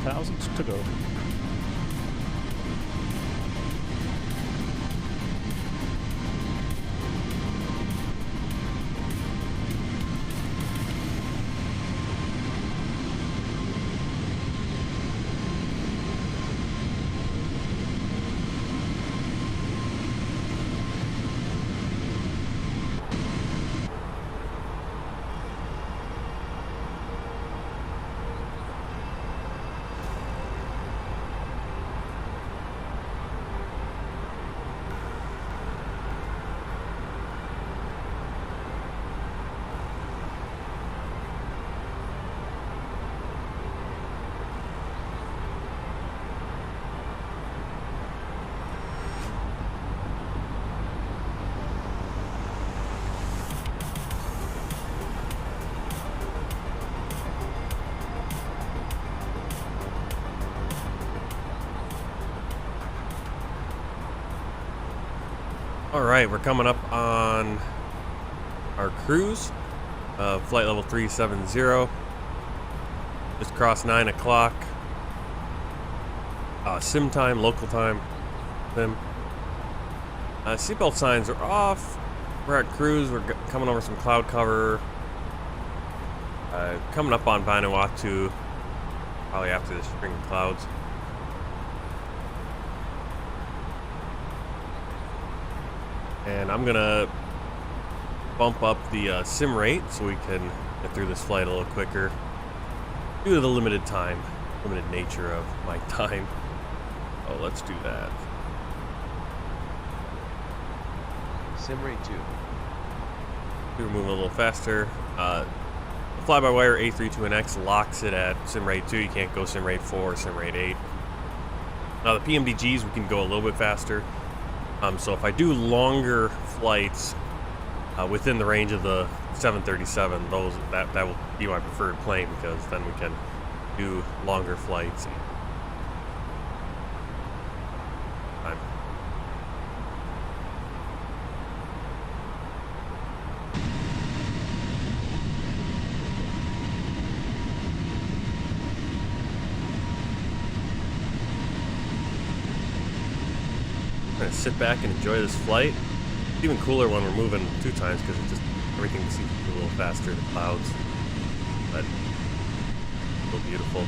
Speaker 2: 1,000 to go.
Speaker 1: Alright, we're coming up on our cruise, flight level 370, just crossed 9 o'clock, sim time, local time, sim. Seatbelt signs are off, we're at cruise, we're coming over some cloud cover, coming up on Vanuatu, probably after this string of clouds. And I'm gonna bump up the sim rate so we can get through this flight a little quicker due to the limited nature of my time. Oh, let's do that.
Speaker 11: Sim rate 2.
Speaker 1: We're moving a little faster. The FlyByWire A20N locks it at sim rate 2. You can't go sim rate 4 or sim rate 8. Now the PMDGs, we can go a little bit faster. So if I do longer flights within the range of the 737, that will be my preferred plane, because then we can do longer flights. I'm gonna sit back and enjoy this flight. It's even cooler when we're moving 2 times, because it just everything seems to be a little faster, the clouds, but so beautiful.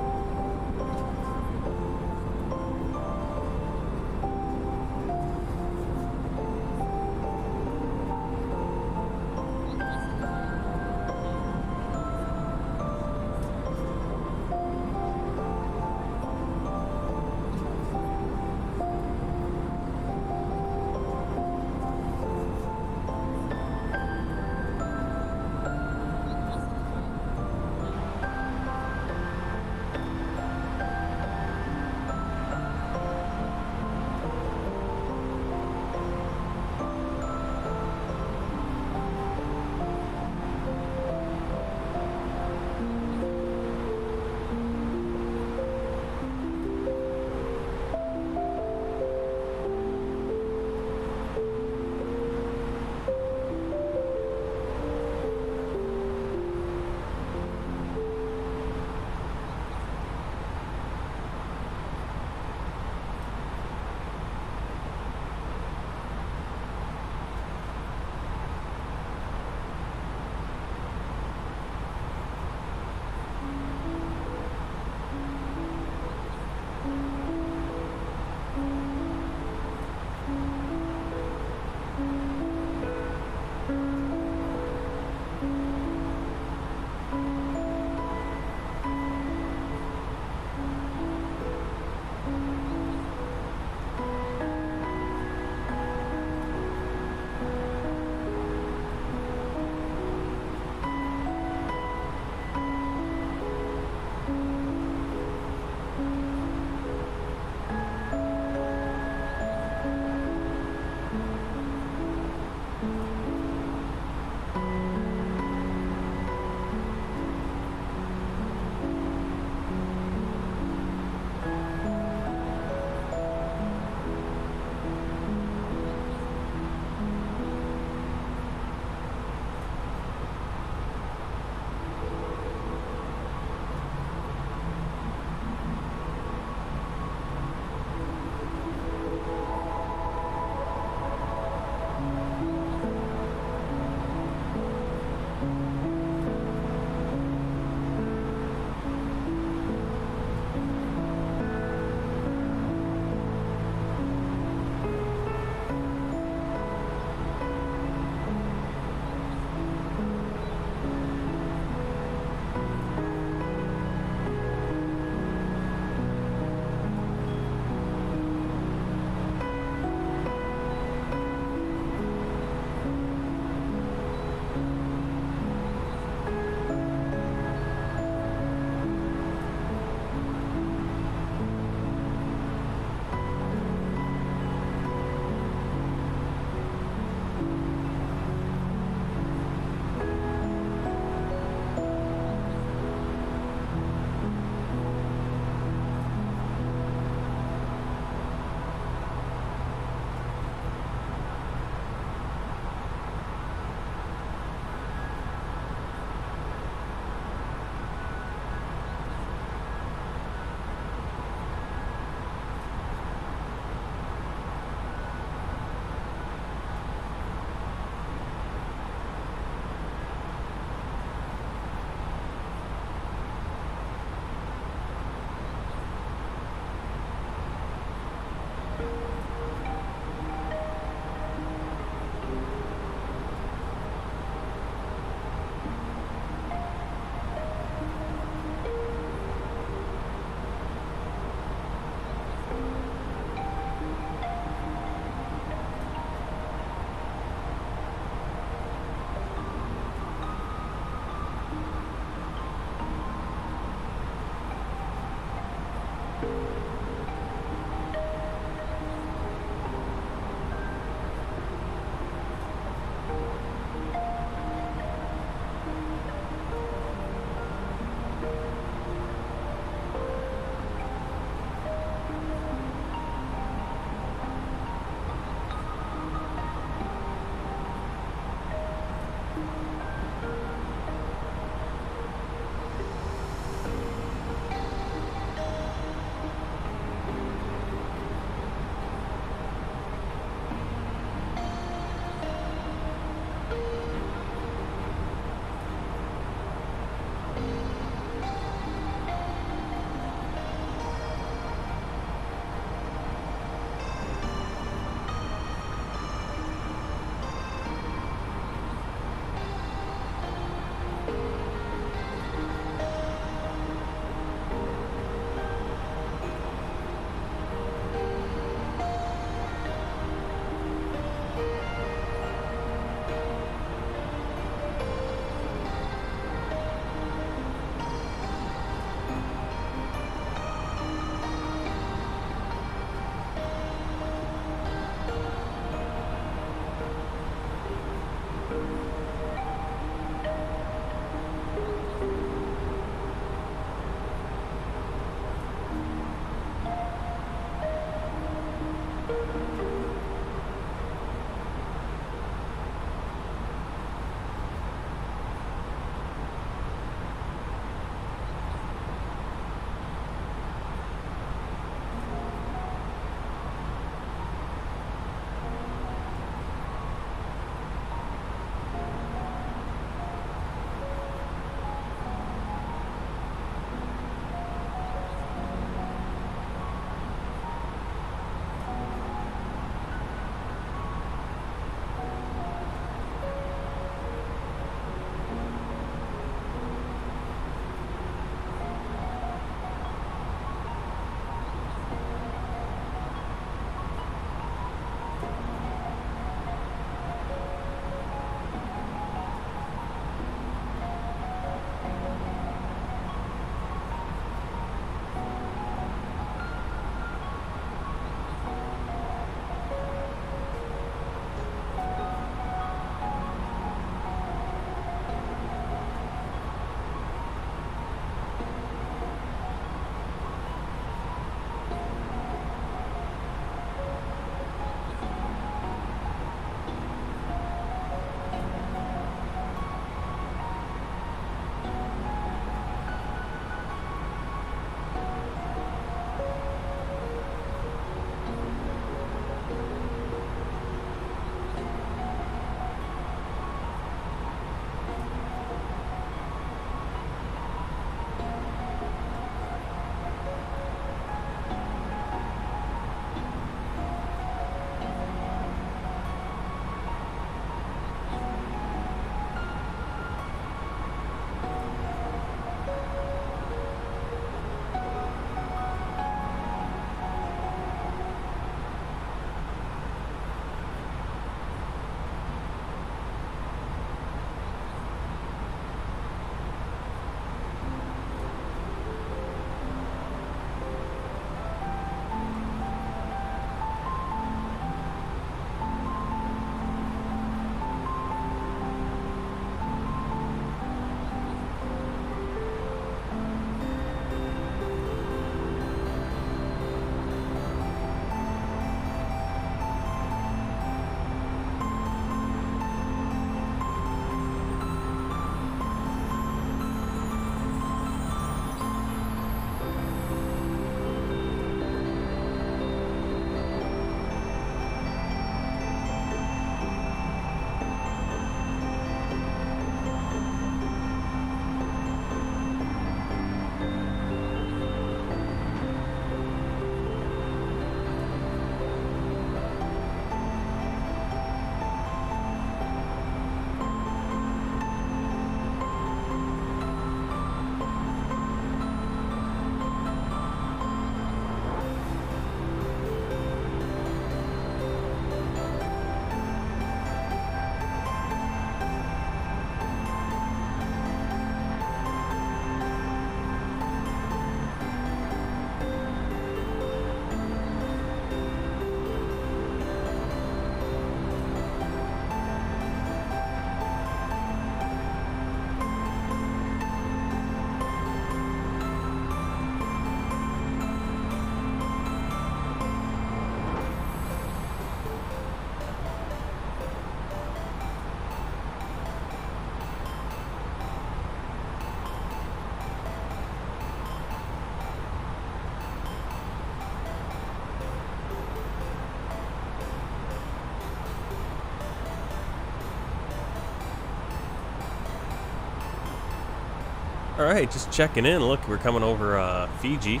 Speaker 1: Alright, just checking in. Look, we're coming over Fiji.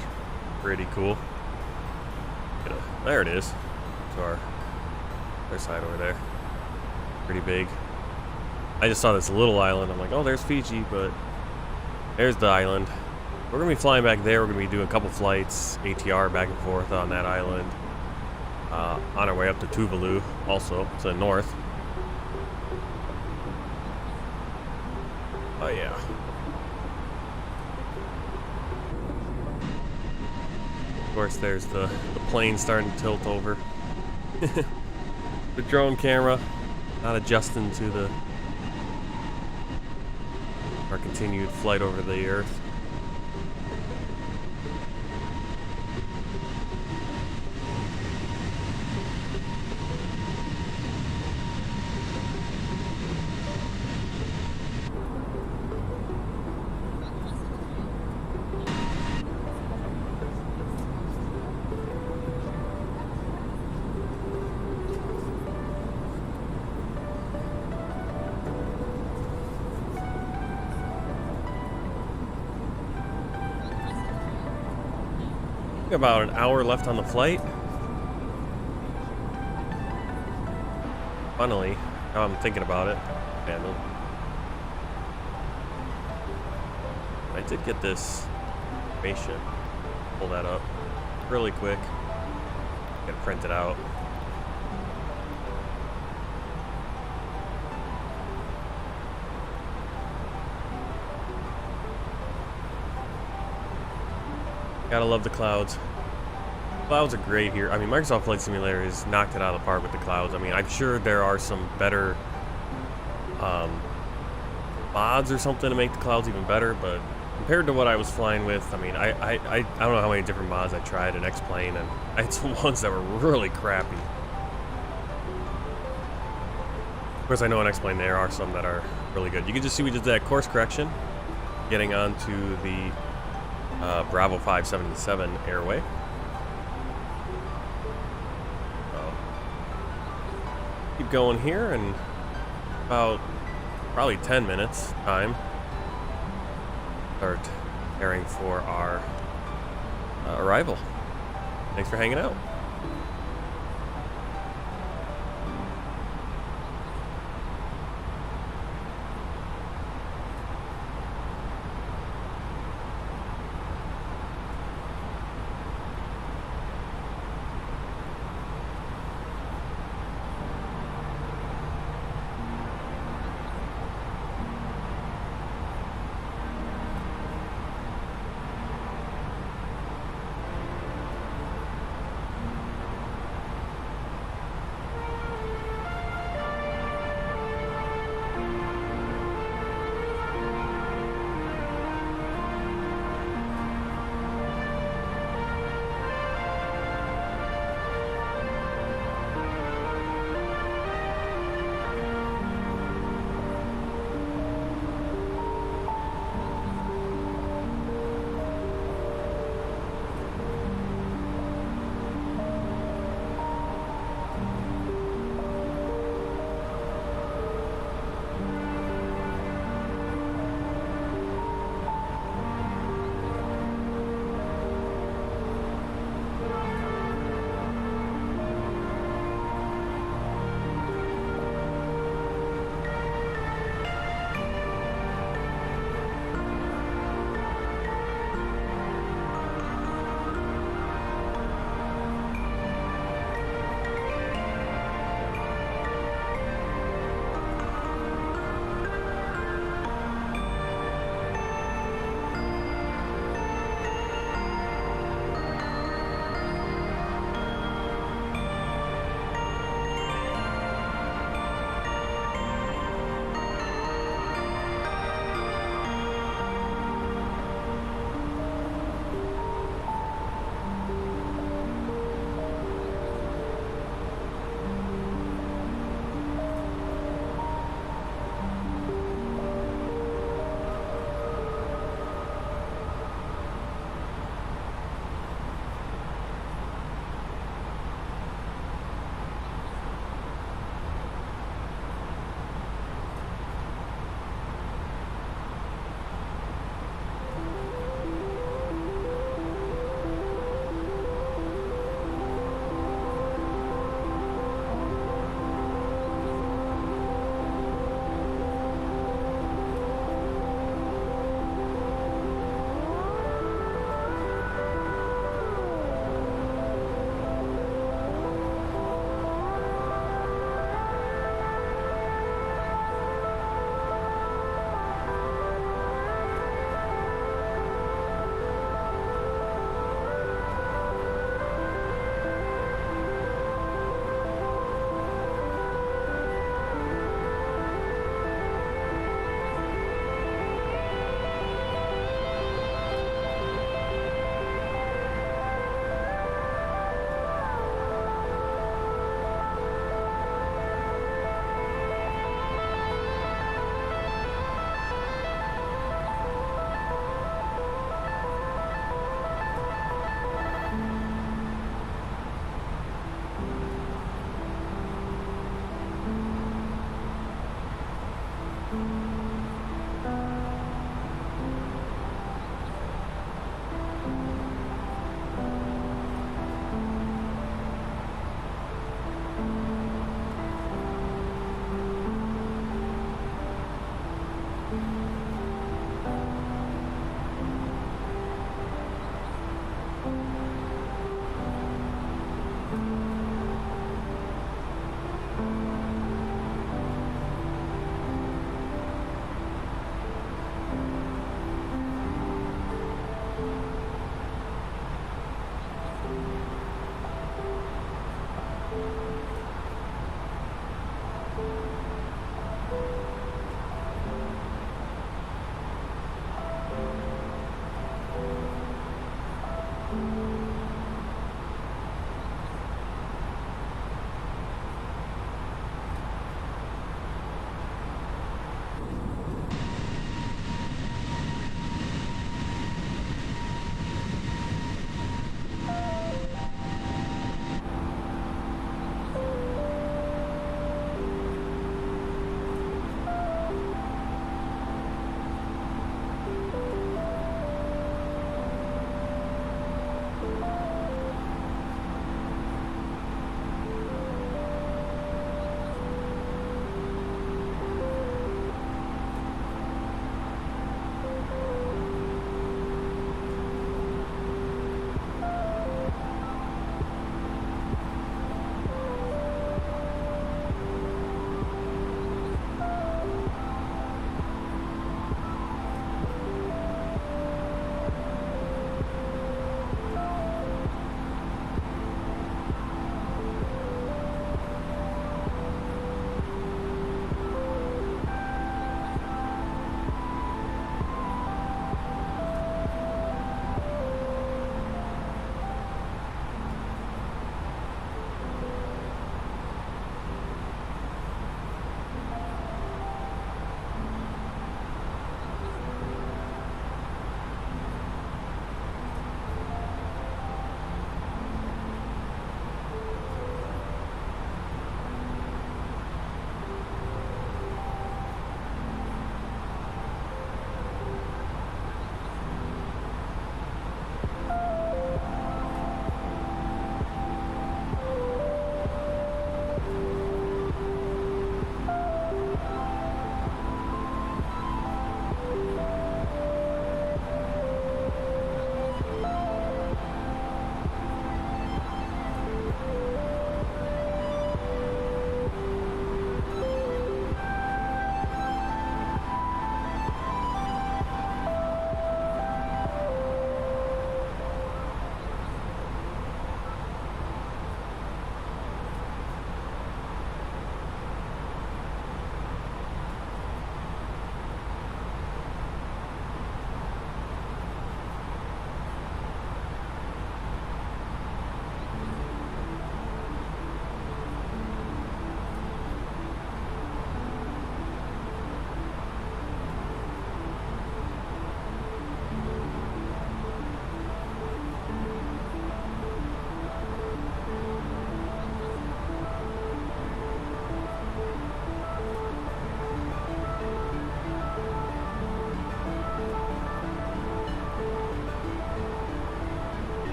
Speaker 1: Pretty cool. There it is. To our other side over there. Pretty big. I just saw this little island. I'm like, oh, there's Fiji, but there's the island. We're going to be flying back there. We're going to be doing a couple flights, ATR back and forth on that island. On our way up to Tuvalu, also to the north. Oh, yeah. Of course, there's the plane starting to tilt over. The drone camera not adjusting to our continued flight over the Earth. About an hour left on the flight. Funnily, now I'm thinking about it. I did get this information. Pull that up really quick. Get it printed out. Gotta love the clouds. Clouds are great here. I mean, Microsoft Flight Simulator has knocked it out of the park with the clouds. I mean, I'm sure there are some better mods or something to make the clouds even better, but compared to what I was flying with, I mean, I don't know how many different mods I tried in X-Plane, and I had some ones that were really crappy. Of course, I know in X-Plane there are some that are really good. You can just see we did that course correction, getting onto the Bravo 577 airway. So, keep going here, and about probably 10 minutes time start preparing for our arrival. Thanks for hanging out.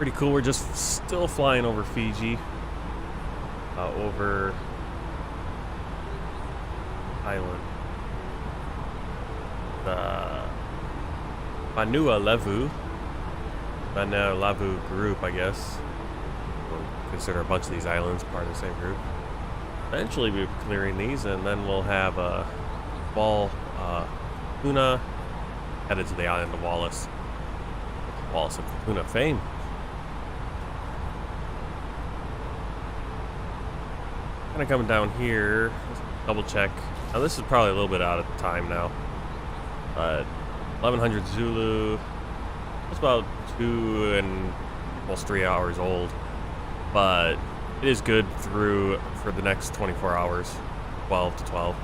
Speaker 1: Pretty cool. We're just still flying over Fiji. Over island. The NWWW group, I guess. We'll consider a bunch of these islands part of the same group. Eventually we'll be clearing these, and then we'll have Wallis and Futuna headed to the island of Wallis. Wallis and Futuna fame. Kind of coming down here, let's double check. Now this is probably a little bit out of time now, but 1100 Zulu. It's about 2 and almost 3 hours old, but it is good through for the next 24 hours, 12 to 12.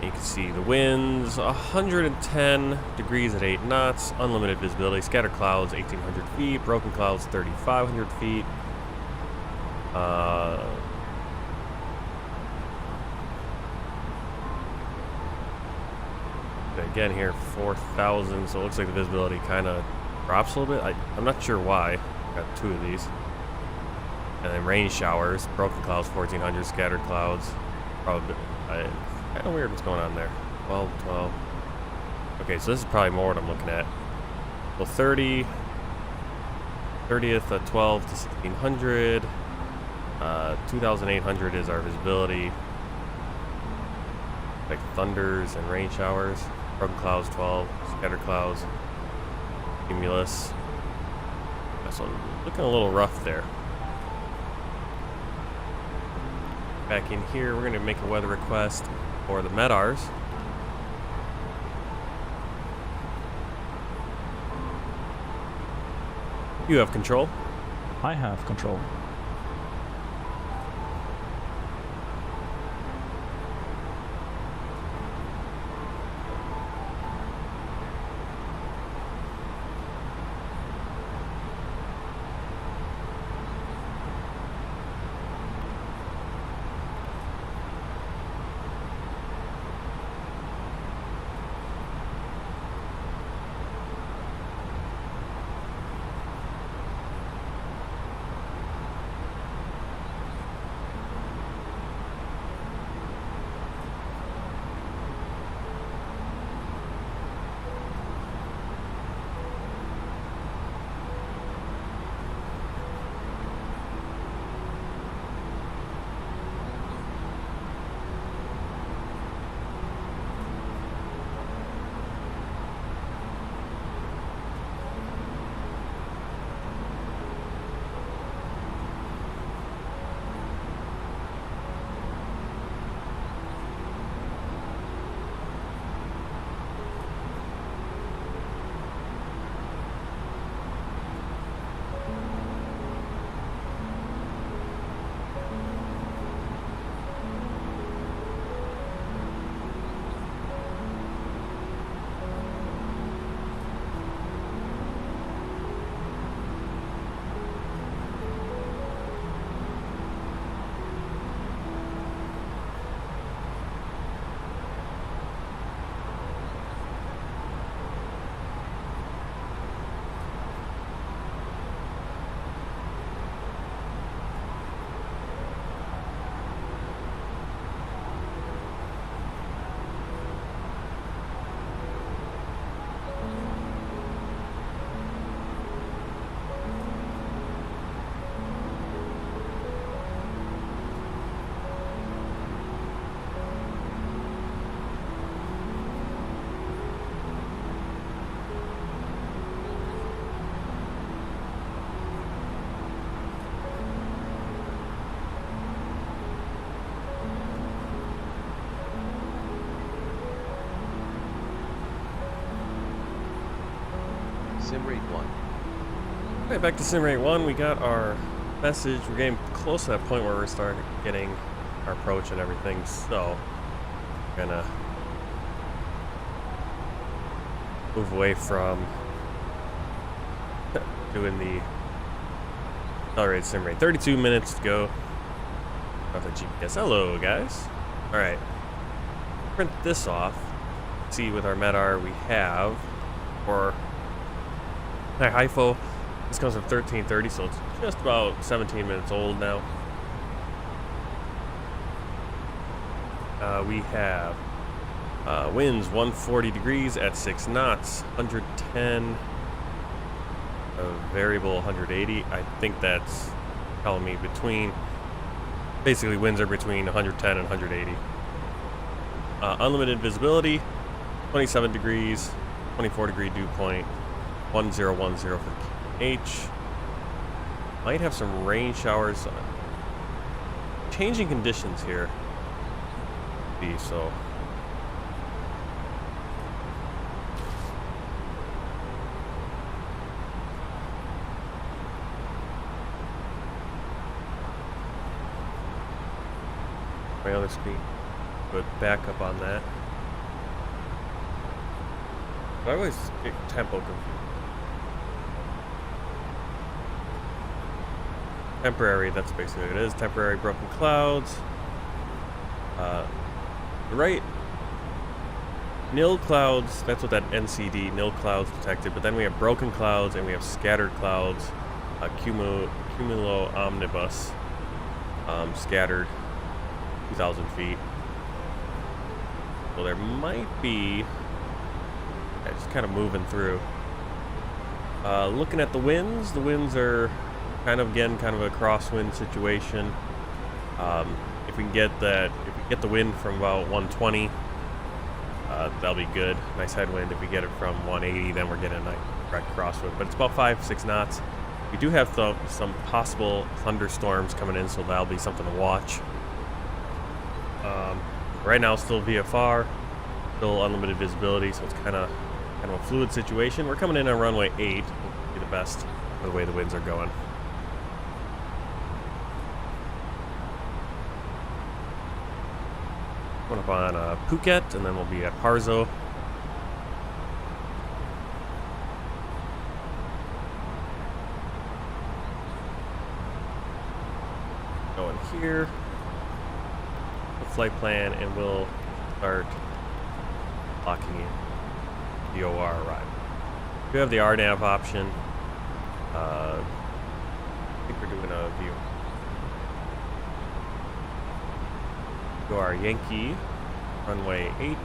Speaker 1: You can see the winds, 110 degrees at 8 knots, unlimited visibility, scattered clouds 1,800 feet, broken clouds 3,500 feet. Again here, 4,000, so it looks like the visibility kind of drops a little bit. I'm not sure why. Got 2 of these. And then rain showers, broken clouds 1,400, scattered clouds. Probably kind of weird what's going on there. 12, 12. Okay, so this is probably more what I'm looking at. So 30th at 12 to 1,600. 2,800 is our visibility. Like thunders and rain showers. Broken clouds 12, scattered clouds, cumulus. So looking a little rough there. Back in here, we're going to make a weather request for the MEDARs. You have control.
Speaker 2: I have control.
Speaker 11: Simrate 1.
Speaker 1: Okay, back to Simrate 1. We got our message. We're getting close to that point where we're starting getting our approach and everything. So, we're gonna move away from doing the accelerated Simrate. 32 minutes to go. Off the GPS. Hello, guys. All right. Print this off. See with our MEDAR we have for Hihifo. This comes from 1330, so it's just about 17 minutes old now. We have winds 140 degrees at 6 knots, 110, variable 180. I think that's telling me between, basically winds are between 110 and 180. Unlimited visibility, 27 degrees, 24 degree dew point, 1010 for H. Might have some rain showers. Changing conditions here. So my other screen, put backup on that. I always get tempo confused. Temporary, that's basically what it is. Temporary broken clouds. Right, nil clouds, that's what that NCD, nil clouds detected, but then we have broken clouds and we have scattered clouds, cumulo omnibus, scattered 2,000 feet. So there might be, just kind of moving through. Looking at the winds are kind of, again, kind of a crosswind situation. If we can get that, if we get the wind from about 120, that'll be good. Nice headwind. If we get it from 180, then we're getting a nice direct crosswind. But it's about 5-6 knots. We do have some possible thunderstorms coming in, so that'll be something to watch. Right now, still VFR, still unlimited visibility, so it's kind of a fluid situation. We're coming in on runway 8. Will be the best for the way the winds are going. Going up on Phuket, and then we'll be at Parzo. Going here, the flight plan, and we'll start locking in VOR arrival. We have the RNAV option. I think we're doing a view. Go our Yankee, runway 8,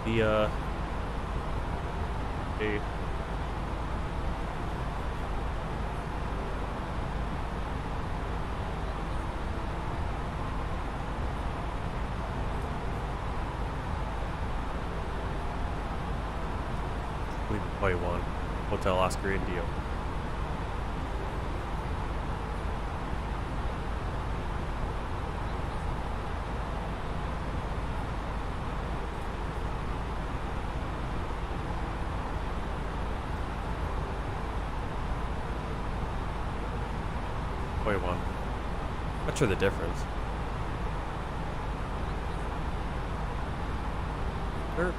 Speaker 1: via a FlyByWire, Hotel Oscar India. One. Not sure the difference. Dirt.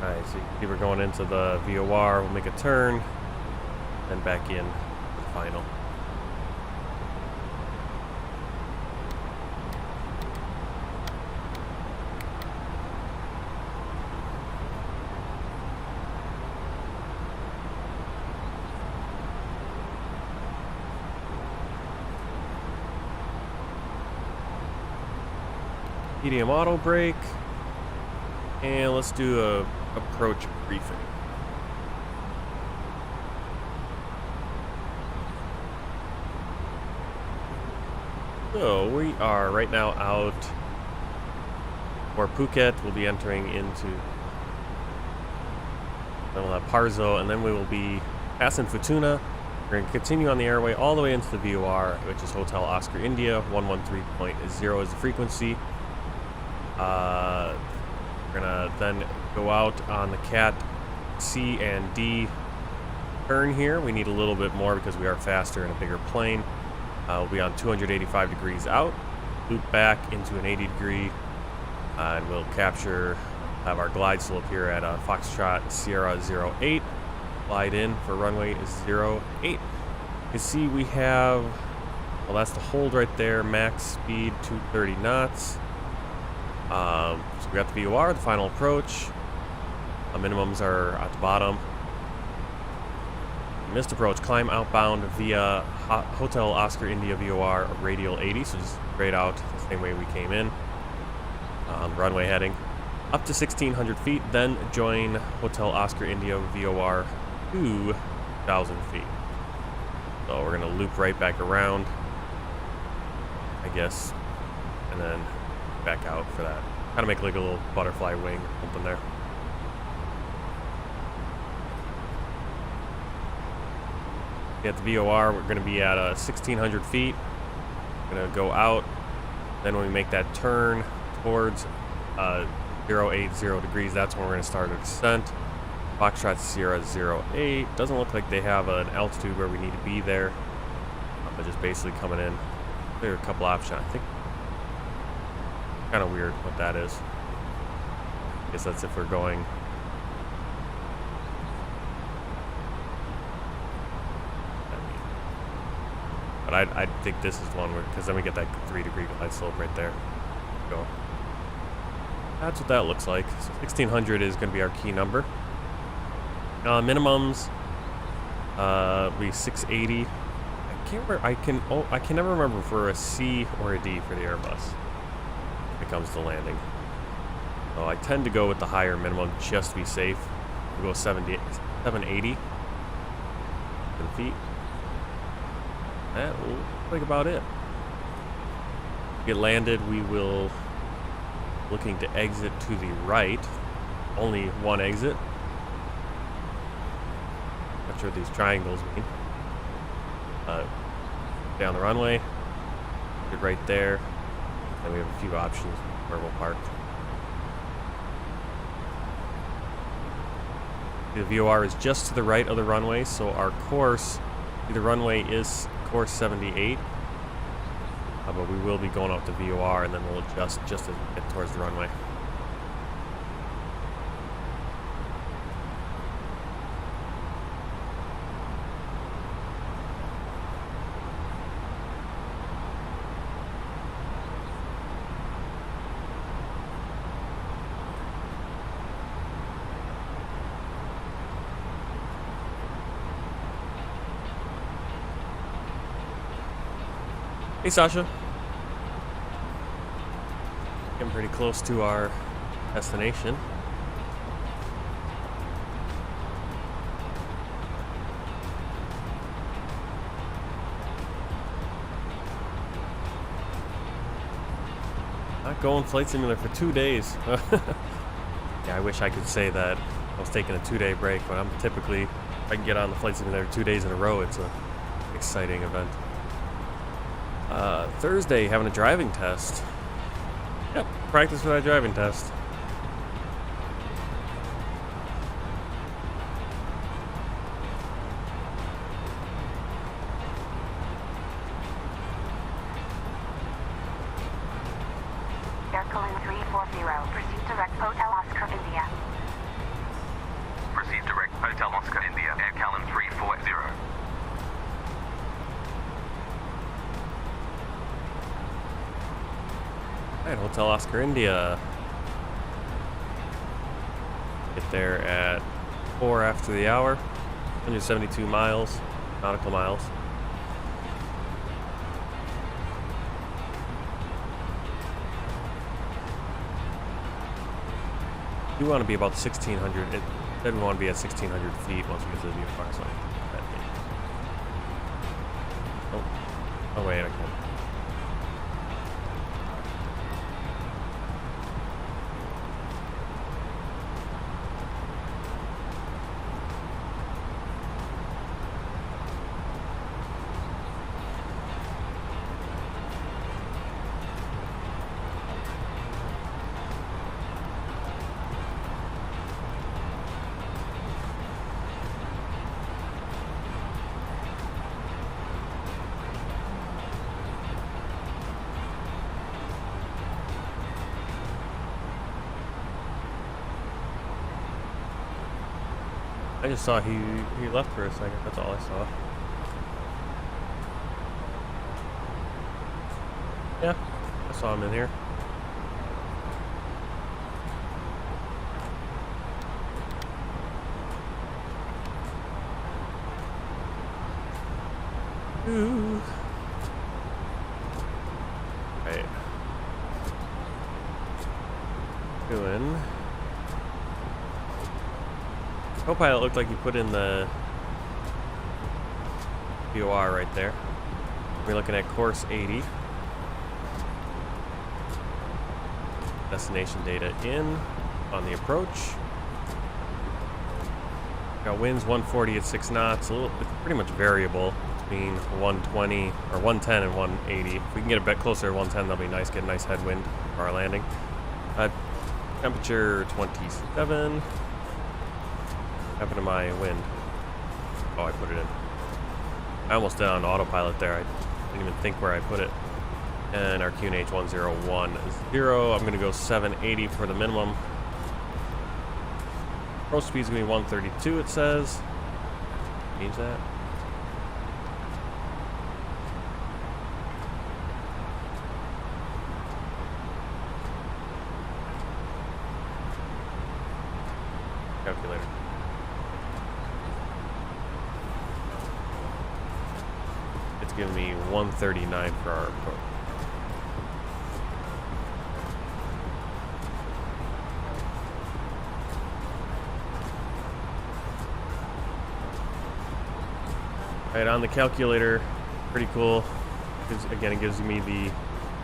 Speaker 1: Alright, so you we're going into the VOR, we'll make a turn, then back in for the final. Medium auto brake, and let's do a approach briefing. So we are right now out for Phuket. We'll be entering into, then we'll have Parzo, and then we will be passing Futuna. We're going to continue on the airway all the way into the VOR, which is Hotel Oscar India. 113.0 is the frequency. We're gonna then go out on the Cat C and D turn here. We need a little bit more because we are faster in a bigger plane. We'll be on 285 degrees out, loop back into an 80 degree, and we'll have our glide slope here at Foxtrot Sierra 08. Glide in for runway 08. You can see we have Well, that's the hold right there. Max speed 230 knots. So we got the VOR, the final approach. Minimums are at the bottom. Missed approach, climb outbound via Hotel Oscar India VOR radial 80, so just straight out the same way we came in. Runway heading up to 1,600 feet, then join Hotel Oscar India VOR 2,000 feet. So we're gonna loop right back around, I guess, and then back out for that. Kind of make like a little butterfly wing or something there. At the VOR, we're going to be at 1,600 feet. We're going to go out. Then when we make that turn towards 080 degrees, that's when we're going to start a descent. Foxtrot Sierra 08. Doesn't look like they have an altitude where we need to be there. But just basically coming in. There are a couple options. I think kind of weird what that is. I guess that's if we're going. But I think this is one where, because then we get that 3-degree glide slope right there. Go. That's what that looks like. So 1,600 is going to be our key number. Minimums be 680. I can't remember. I can never remember for a C or a D for the Airbus when it comes to landing. So I tend to go with the higher minimum just to be safe. We'll go 780 feet. That will look like about it. Get landed, we will looking to exit to the right. Only one exit. Not sure what these triangles mean. Down the runway. Get right there. Then we have a few options where we'll park. The VOR is just to the right of the runway, so our course, the runway is course 78, but we will be going up to VOR and then we'll adjust just as we get towards the runway. Hey Sasha. Getting pretty close to our destination. Not going Flight Simulator for 2 days. Yeah, I wish I could say that I was taking a 2-day break, but I'm typically, if I can get on the Flight Simulator 2 days in a row, it's an exciting event. Thursday, having a driving test. Yep, practice for that driving test.
Speaker 6: AIRCALIN 340, proceed direct Hotel Oscar India.
Speaker 3: Proceed direct Hotel Oscar India, AIRCALIN 340.
Speaker 1: Alright, Hotel Oscar India. Get there at 4 after the hour. 172 miles, nautical miles. We want to be about 1,600. It said we want to be at 1,600 feet once we get to the VFR. So oh wait, I can't. I just saw he left for a second. That's all I saw. Yeah, I saw him in here. Ooh. Right. Doing. Copilot looked like you put in the VOR right there. We're looking at course 80. Destination data in on the approach. Got winds 140 at 6 knots. It's pretty much variable between 120 or 110 and 180. If we can get a bit closer to 110, that'll be nice. Get a nice headwind for our landing. Temperature 27. Happened to my wind? Oh, I put it in. I almost did on autopilot there. I didn't even think where I put it. And our QNH 1010. I'm going to go 780 for the minimum. Approach speed's going to be 132, it says. Change that. Calculator. It's giving me 139 for our approach. Right, on the calculator, pretty cool. Again, it gives me the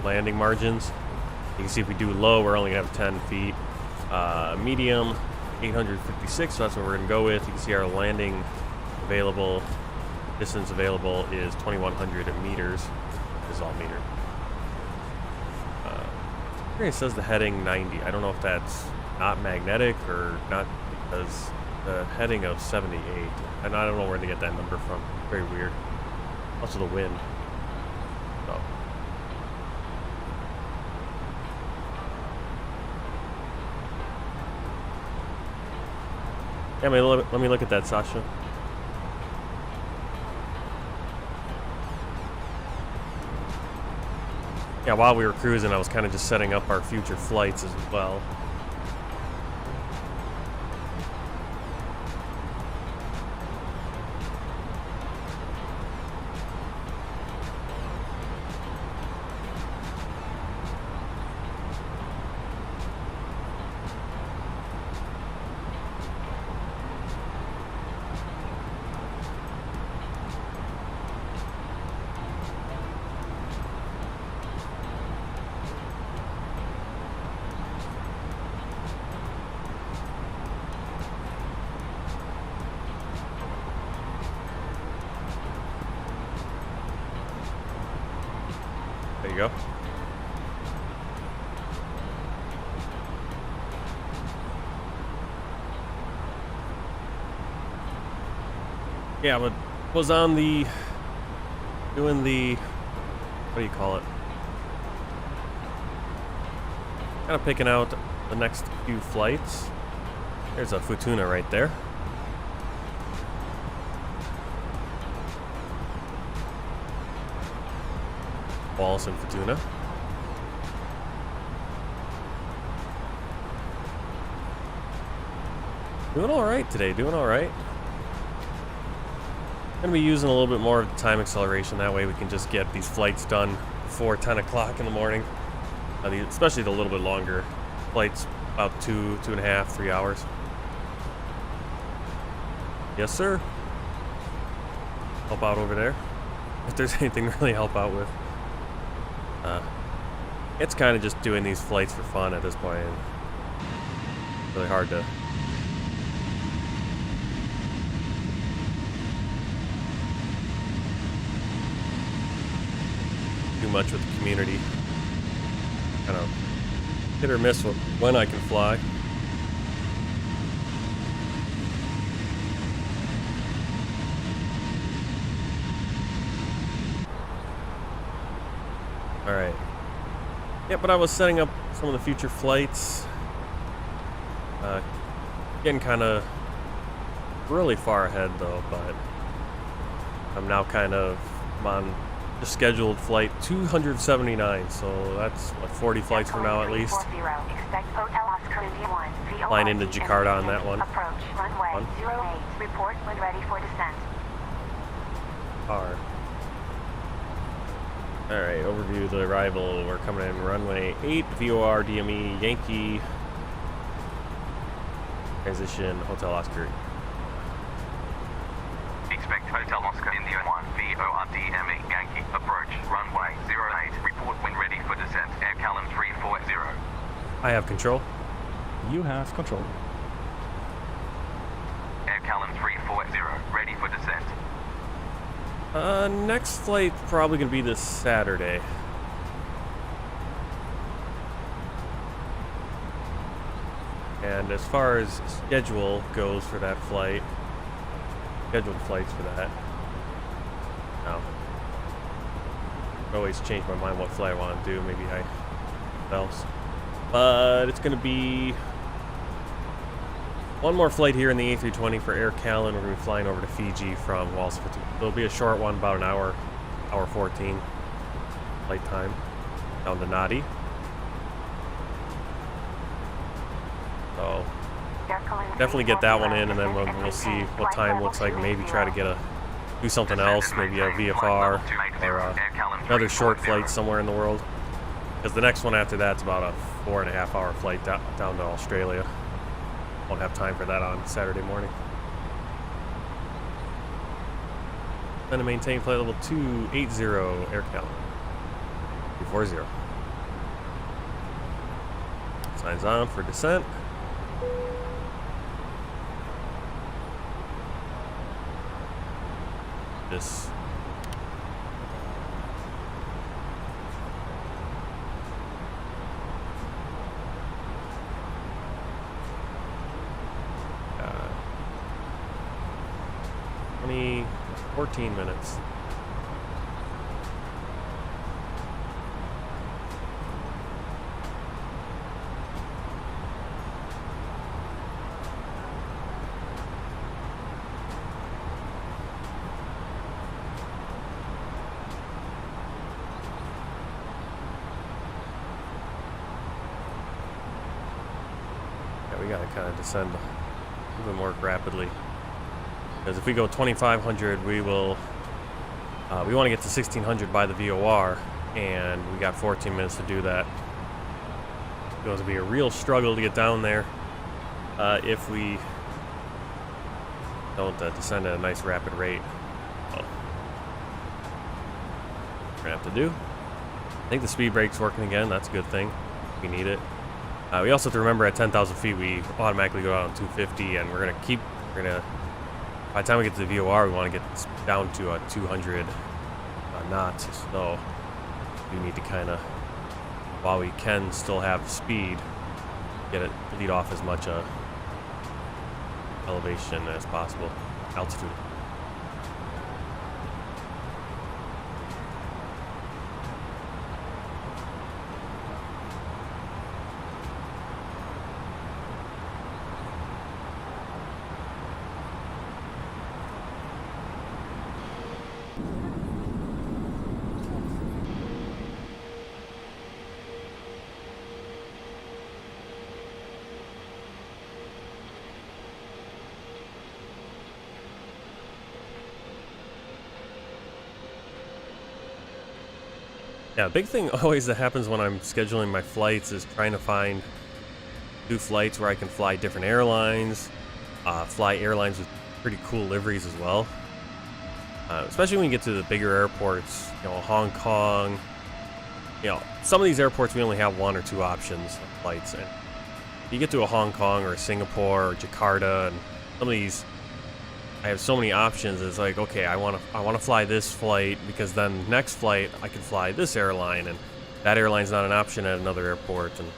Speaker 1: landing margins. You can see if we do low, we're only gonna have 10 feet. Medium, 856, so that's what we're gonna go with. You can see our landing available, distance available is 2,100 meters. This is all meter. Here it says the heading 90. I don't know if that's not magnetic or not, because the heading of 78, and I don't know where to get that number from. Very weird. Also the wind. So. Yeah, let me look at that, Sasha. Yeah, while we were cruising, I was kind of just setting up our future flights as well. There you go. Yeah, but was on the doing the what do you call it? Kind of picking out the next few flights. There's a Futuna right there. Wallis and Futuna. Doing all right today. Doing all right. Gonna be using a little bit more of the time acceleration. That way we can just get these flights done before 10 o'clock in the morning. Especially the little bit longer flights, about 2.5, 3 hours. Yes, sir. Help out over there. If there's anything to really help out with. It's kind of just doing these flights for fun at this point. It's really hard to do much with the community. Kind of hit or miss when I can fly. All right. Yeah, but I was setting up some of the future flights. Getting kind of really far ahead though, but I'm now I'm on Just scheduled flight 279, so that's what, 40 flights from now at least. Flying into Jakarta on that one.
Speaker 6: Approach runway 08. Report when ready for descent.
Speaker 1: Alright, overview of the arrival. We're coming in runway 8, VOR, DME, Yankee. Transition, Hotel Oscar.
Speaker 3: Expect Hotel Oscar in the 1 VOR DME Yankee. Approach runway 08. Report when ready for descent. AIRCALIN 340.
Speaker 1: I have control.
Speaker 2: You have control.
Speaker 3: AIRCALIN 340. Ready for descent.
Speaker 1: Next flight probably gonna be this Saturday. And as far as schedule goes for that flight, scheduled flights for that. No. I always change my mind what flight I want to do. Maybe else. But it's gonna be one more flight here in the A320 for AIRCALIN. We're gonna be flying over to Fiji from Wallis and Futuna. It'll be a short one, about an hour, hour 14 flight time down to Nadi. So definitely get that one in, and then we'll see what time looks like. Maybe try to do something else, maybe a VFR or another short flight somewhere in the world. Because the next one after that's about a 4.5 hour flight down to Australia. Won't have time for that on Saturday morning. Then to maintain flight level 280 AIRCALIN 240. Signs on for descent. This uh, 14 minutes. We gotta kind of descend a little bit more rapidly, because if we go 2500, we will we want to get to 1600 by the VOR, and we got 14 minutes to do that. It's going to be a real struggle to get down there if we don't descend at a nice rapid rate. So, we're gonna have to do. I think the speed brake's working again. That's a good thing. We need it. We also have to remember at 10,000 feet we automatically go out on 250, and by the time we get to the VOR, we want to get down to 200 knots. So we need to kind of, while we can still have speed, lead off as much elevation as possible, altitude. Yeah, big thing always that happens when I'm scheduling my flights is trying to do flights where I can fly different airlines, fly airlines with pretty cool liveries as well. Especially when you get to the bigger airports, Hong Kong. Some of these airports we only have 1 or 2 options of flights, and you get to a Hong Kong or a Singapore or Jakarta, and some of these I have so many options. It's like, okay, I want to fly this flight, because then next flight I can fly this airline, and that airline's not an option at another airport. And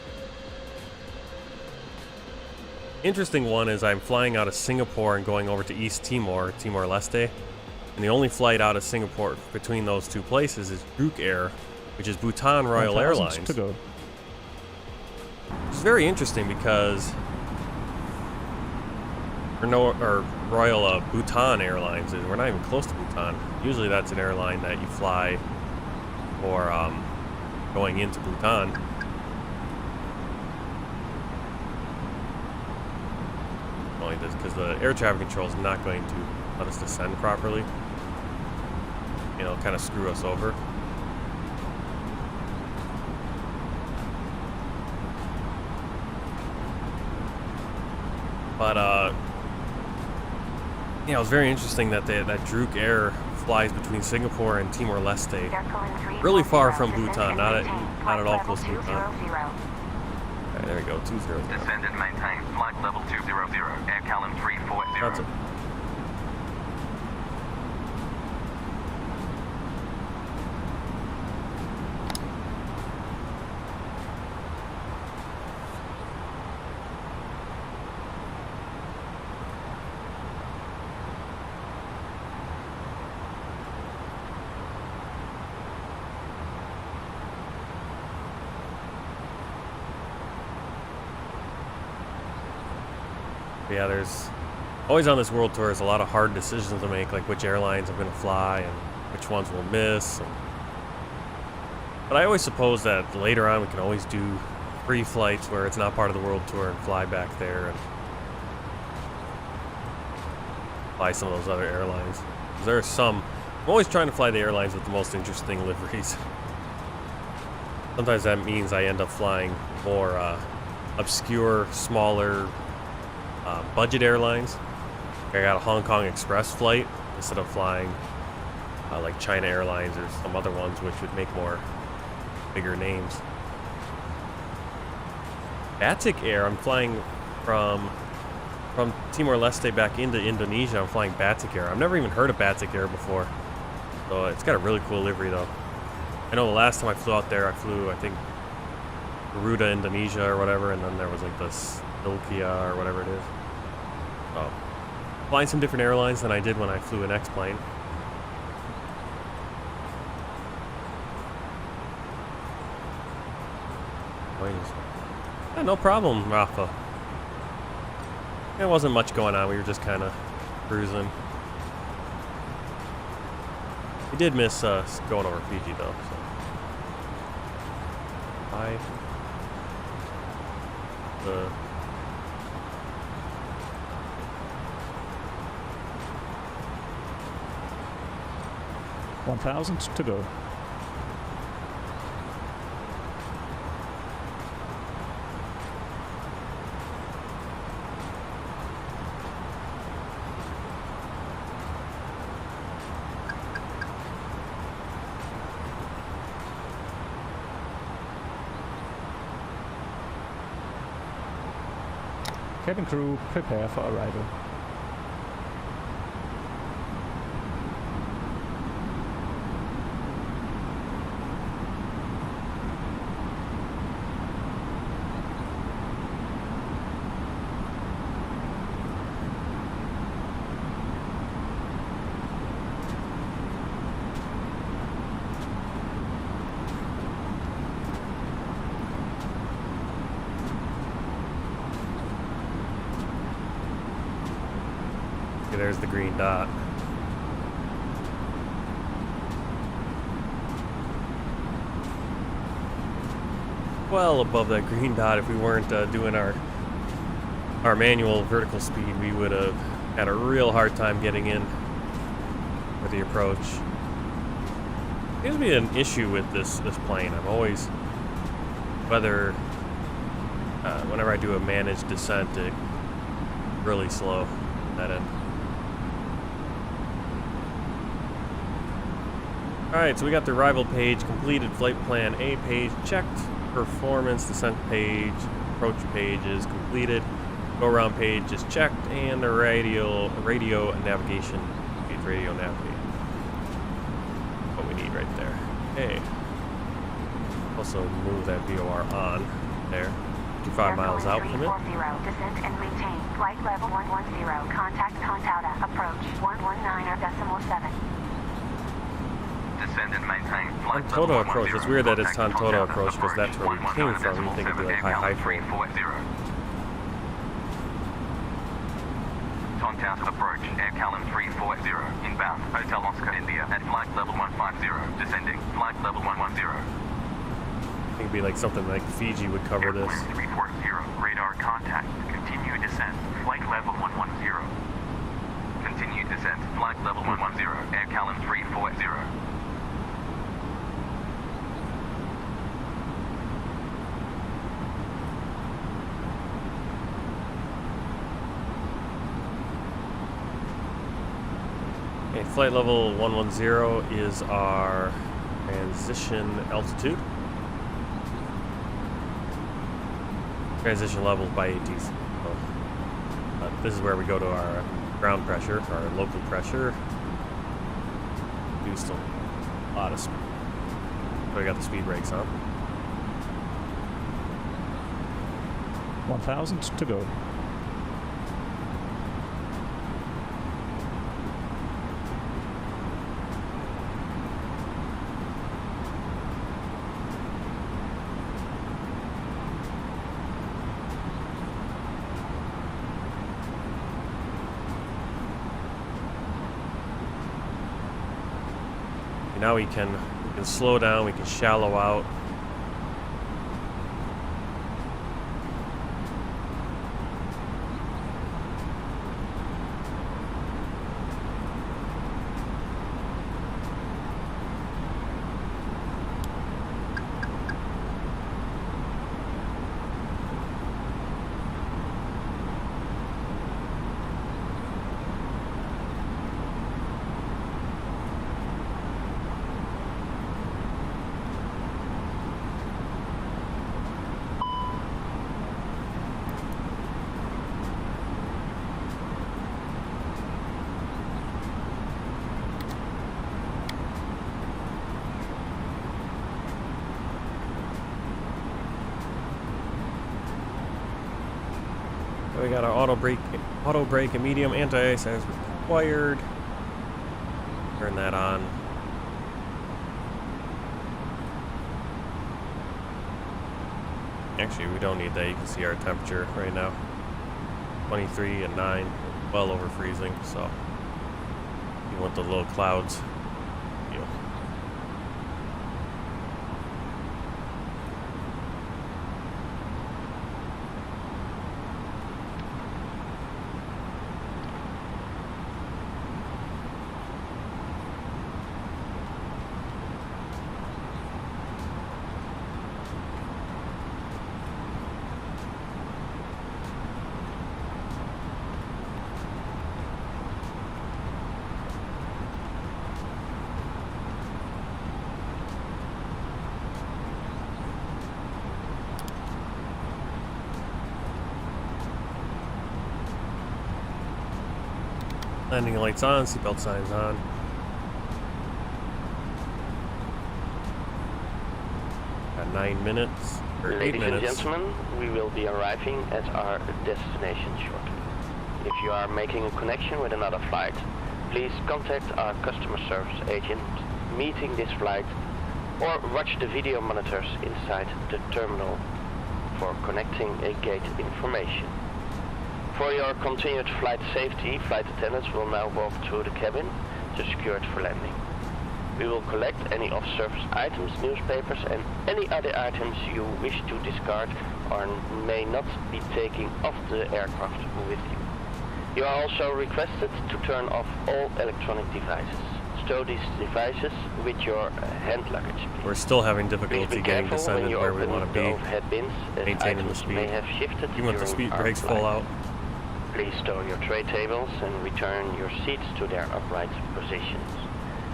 Speaker 1: interesting one is I'm flying out of Singapore and going over to East Timor-Leste, and the only flight out of Singapore between those two places is Druk Air, which is Bhutan Royal Airlines.
Speaker 2: To go.
Speaker 1: It's very interesting because Royal Bhutan Airlines, we're not even close to Bhutan. Usually that's an airline that you fly for going into Bhutan. Only this because the air traffic control is not going to let us descend properly. You know, kind of screw us over. But yeah, it was very interesting that that Druk Air flies between Singapore and Timor-Leste, really far from Bhutan, not at all close to Bhutan. Alright, there we go, 200.
Speaker 3: Descend and maintain flight level 200, AIRCALIN 340.
Speaker 1: That's it. Yeah, there's always on this world tour is a lot of hard decisions to make, like which airlines I'm going to fly and which ones we'll miss. But I always suppose that later on we can always do free flights where it's not part of the world tour and fly back there and fly some of those other airlines. 'Cause there are some, I'm always trying to fly the airlines with the most interesting liveries. Sometimes that means I end up flying more obscure, smaller, budget airlines. I got a Hong Kong Express flight instead of flying like China Airlines or some other ones which would make more bigger names. Batik Air, I'm flying from Timor-Leste back into Indonesia. I'm flying Batik Air. I've never even heard of Batik Air before, so it's got a really cool livery though. I know the last time I flew out there, I flew, I think, Rudder, Indonesia or whatever, and then there was like this Ilkia or whatever it is. So, flying some different airlines than I did when I flew an X-plane. Yeah, no problem, Rafa. There wasn't much going on. We were just kind of cruising. We did miss going over Fiji though. So. Bye. The
Speaker 2: 1,000 to go. Cabin crew, prepare for arrival.
Speaker 1: There's the green dot. Well above that green dot, if we weren't doing our manual vertical speed, we would have had a real hard time getting in for the approach. Seems to be an issue with this plane. I'm always, whenever I do a managed descent, it's really slow at that end. Alright, so we got the arrival page completed, flight plan A page checked, performance descent page, approach page is completed, go around page is checked, and the radio navigation page, radio navigation. What we need right there. Okay. Also move that VOR on there. 55 miles out from it.
Speaker 6: Descent and maintain flight level 110. Contact Tontouta. Approach 119.7.
Speaker 3: Descend and maintain flight
Speaker 1: Tontouta approach. It's weird that it's Tontouta approach because that's where we came from. You think it'd be like Hihifo.
Speaker 3: Tontouta approach, AIRCALIN 340, inbound, Hotel Oscar, India, at flight level 150, descending, flight level 110.
Speaker 1: I think it'd be like something like Fiji would cover this.
Speaker 3: 340, radar contact, continue descent, flight level 110. Continue descent, flight level 110, AIRCALIN 340.
Speaker 1: Okay, flight level 110 is our transition altitude. Transition levels by ATs. So, this is where we go to our ground pressure, our local pressure. Do still a lot of speed. So we got the speed brakes on.
Speaker 2: 1,000 to go.
Speaker 1: Now we can slow down, we can shallow out. We got our auto brake and medium anti-ice as required. Turn that on. Actually, we don't need that. You can see our temperature right now. 23 and 9, well over freezing. So you want the low clouds. Landing lights on, seatbelt signs on. Got 9 minutes, or 8 minutes.
Speaker 12: Ladies and gentlemen, we will be arriving at our destination shortly. If you are making a connection with another flight, please contact our customer service agent meeting this flight or watch the video monitors inside the terminal for connecting a gate information. For your continued flight safety, flight attendants will now walk through the cabin to secure it for landing. We will collect any off-service items, newspapers and any other items you wish to discard or may not be taking off the aircraft with you. You are also requested to turn off all electronic devices. Stow these devices with your hand luggage. Please.
Speaker 1: We're still having difficulty getting descended where we want to be, maintaining the speed.
Speaker 12: May have shifted
Speaker 1: You want the speed brakes full out.
Speaker 12: Please stow your tray tables and return your seats to their upright positions.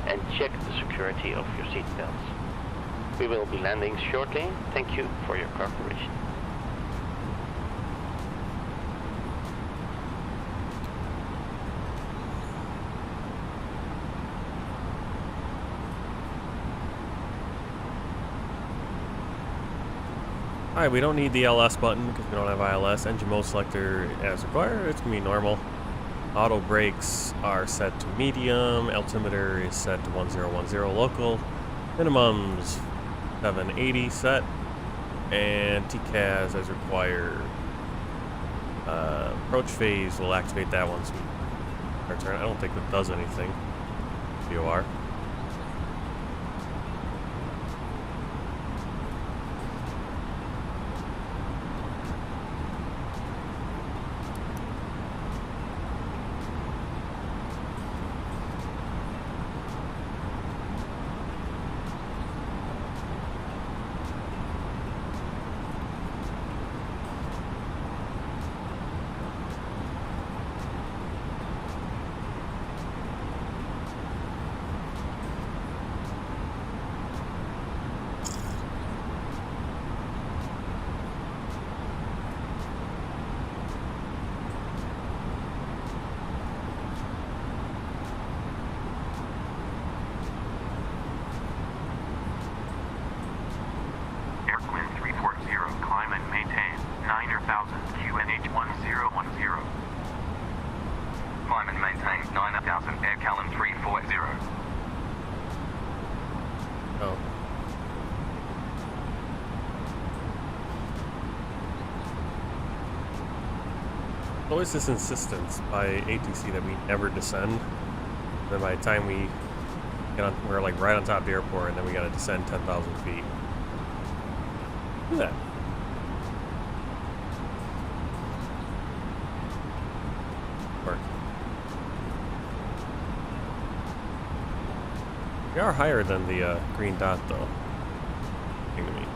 Speaker 12: And check the security of your seat belts. We will be landing shortly. Thank you for your cooperation.
Speaker 1: Alright, we don't need the LS button because we don't have ILS. Engine mode selector as required, it's going to be normal. Auto brakes are set to medium, altimeter is set to 1010 local, minimums 780 set, and TCAS as required. Approach phase will activate that once we Our turn. I don't think that does anything. BOR. Always this insistence by ATC that we never descend. And then by the time we get on, we're like right on top of the airport, and then we gotta descend 10,000 feet. Look at that. Work. We are higher than the green dot, though. Seem to me.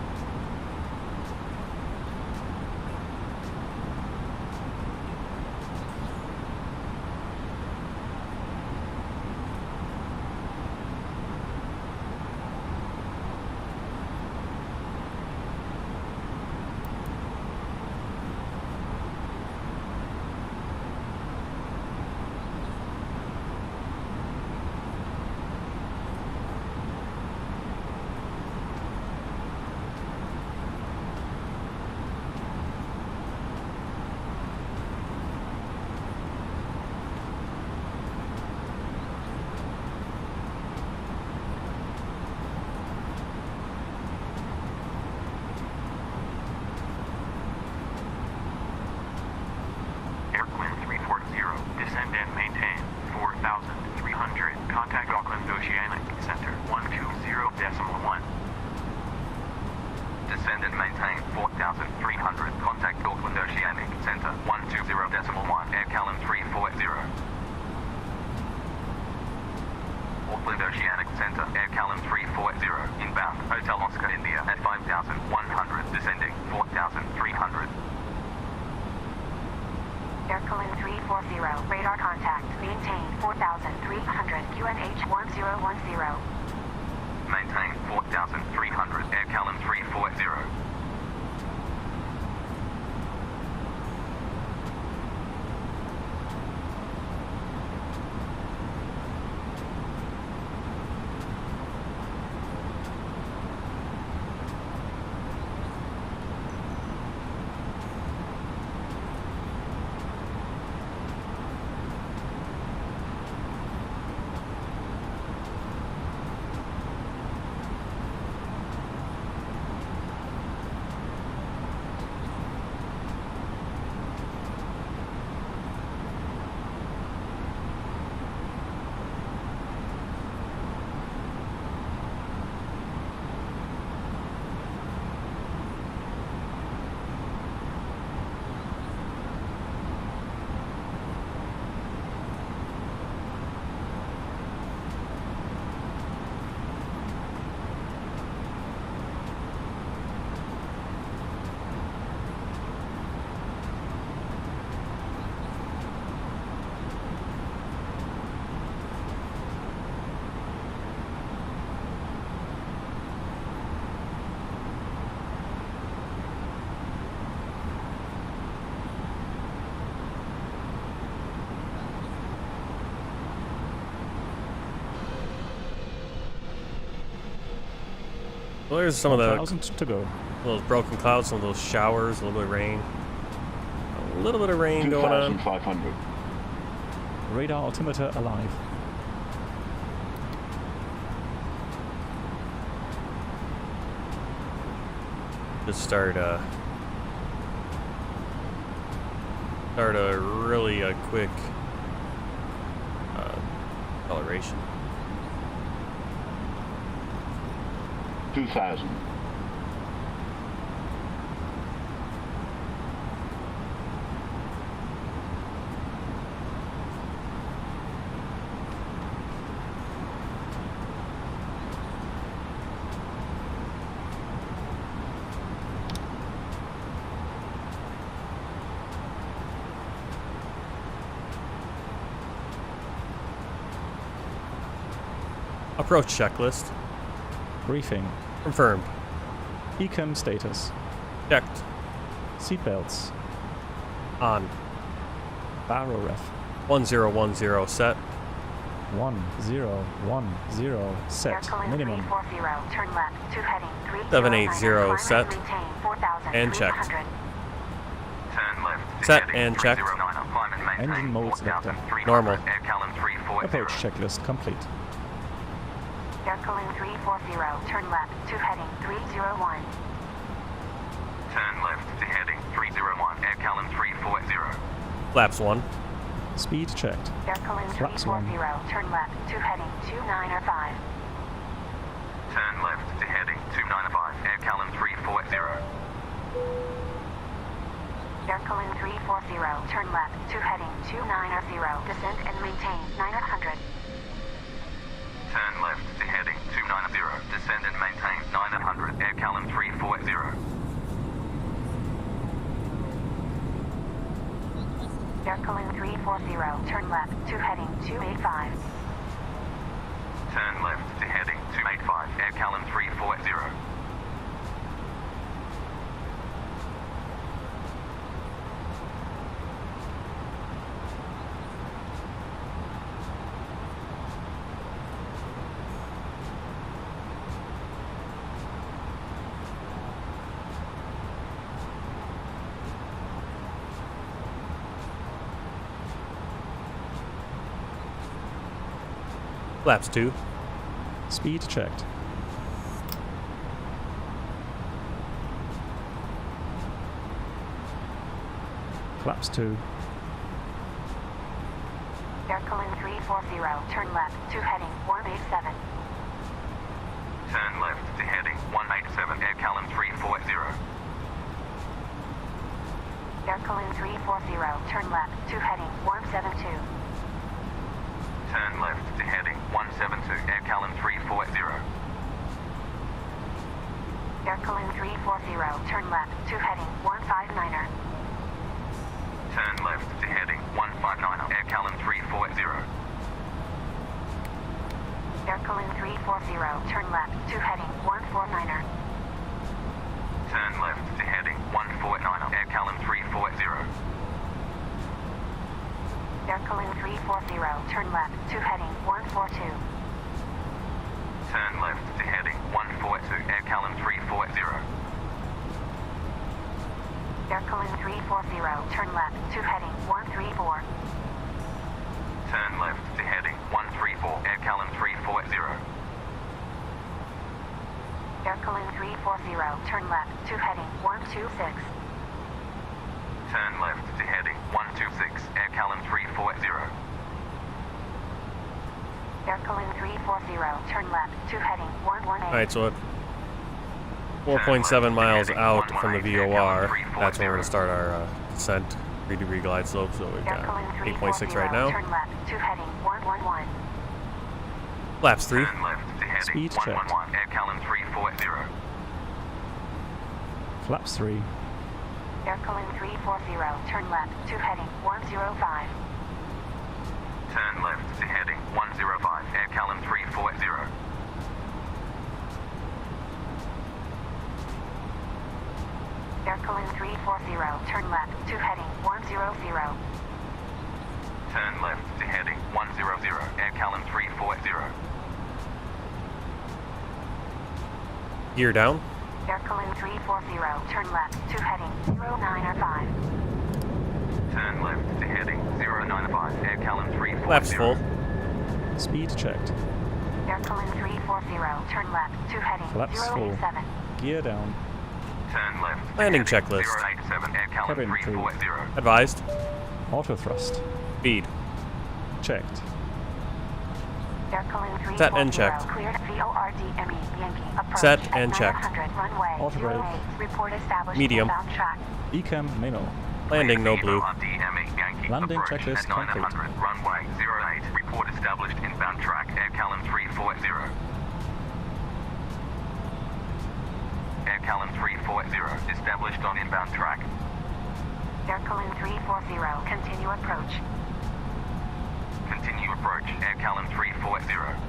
Speaker 6: AIRCALIN 340, radar contact, maintain 4,300, QNH 1010.
Speaker 3: Maintain 4,300, AIRCALIN 340.
Speaker 1: Well, there's some of the
Speaker 2: 1,000 to go.
Speaker 1: Those broken clouds, some of those showers, a little bit of rain. A little bit of rain going on.
Speaker 13: 2,500.
Speaker 2: Radar altimeter alive.
Speaker 1: Just start a really quick Acceleration.
Speaker 13: 2000.
Speaker 1: Approach checklist.
Speaker 2: Briefing.
Speaker 1: Confirmed.
Speaker 2: Ecom status.
Speaker 1: Checked.
Speaker 2: Seatbelts.
Speaker 1: On.
Speaker 2: Barrow ref.
Speaker 1: 1010 set.
Speaker 2: 1010 set. Minimum.
Speaker 6: 340, turn left to heading
Speaker 1: 780 set. And checked.
Speaker 3: Turn left.
Speaker 1: Set and checked.
Speaker 2: Engine mode selected.
Speaker 1: Normal.
Speaker 2: Approach checklist complete.
Speaker 6: AirCalin 340, turn left to heading 301.
Speaker 3: Turn left to heading 301. AirCalin 340.
Speaker 1: Flaps 1.
Speaker 2: Speed checked.
Speaker 6: AirCalin
Speaker 2: Flaps
Speaker 6: 340,
Speaker 2: 1.
Speaker 6: turn left to heading 295.
Speaker 3: Turn left to heading 295. AirCalin 340.
Speaker 6: AirCalin 340, turn left to heading 290. Descend and maintain 900.
Speaker 3: Turn left to heading 290. Descend and maintain 900. AirCalin 340.
Speaker 6: AirCalin 340, turn left to heading 285.
Speaker 3: Turn left to heading 285. AirCalin 340.
Speaker 1: Flaps 2.
Speaker 2: Speed checked. Flaps 2.
Speaker 6: AirCalin 340, turn left to heading 187.
Speaker 3: Turn left to heading 187. AirCalin 340.
Speaker 6: AirCalin 340, turn left to heading 172.
Speaker 3: Turn left to heading 172. AirCalin 340.
Speaker 6: AirCalin 340, turn left to heading 159er.
Speaker 3: Turn left to heading 159. AirCalin 340.
Speaker 6: AirCalin 340, turn left to heading 149er.
Speaker 3: Turn left to heading 149. AirCalin 340.
Speaker 6: AirCalin 340, turn left to heading 142.
Speaker 3: Turn left to heading 142. AirCalin 340.
Speaker 6: AirCalin 340, turn left to heading 134.
Speaker 3: Turn left to heading 134. AirCalin 340.
Speaker 6: AirCalin 340, turn left to heading 126.
Speaker 3: Turn left to heading 126. AirCalin 340.
Speaker 6: AirCalin 340, turn left to heading 118.
Speaker 1: Alright, so at 4.7 miles out from the VOR, that's when we're going to start our descent, 3-degree glide slope, so we've got 8.6 right now.
Speaker 6: Turn left to heading 111.
Speaker 1: Flaps 3.
Speaker 3: Turn left to heading
Speaker 2: Speed checked.
Speaker 3: 111. AirCalin 340.
Speaker 2: Flaps 3.
Speaker 6: AirCalin 340, turn left to heading 105.
Speaker 3: Turn left to heading 105. AirCalin 340.
Speaker 6: AirCalin 340, turn left to heading 100.
Speaker 3: Turn left to heading 100. AirCalin 340.
Speaker 1: Gear down.
Speaker 6: AirCalin 340, turn left to heading 095.
Speaker 3: Turn left to heading 095. AirCalin 340.
Speaker 1: Flaps full.
Speaker 2: Speed checked.
Speaker 6: AirCalin 340, turn left to heading
Speaker 2: Flaps full.
Speaker 6: 087.
Speaker 2: Gear down.
Speaker 3: Turn left.
Speaker 1: Landing checklist.
Speaker 3: 087. AirCalin
Speaker 2: Cabin
Speaker 3: 340.
Speaker 1: Advised.
Speaker 2: Auto thrust.
Speaker 1: Speed.
Speaker 2: Checked.
Speaker 1: Set and checked. Set and checked. Medium.
Speaker 2: Ecam Memo.
Speaker 1: Landing no blue.
Speaker 2: Landing checklist complete.
Speaker 3: Runway 08. Report established inbound track. AIRCALIN 340. AIRCALIN 340. Established on inbound track.
Speaker 6: AIRCALIN 340. Continue approach.
Speaker 3: Continue approach. AIRCALIN 340.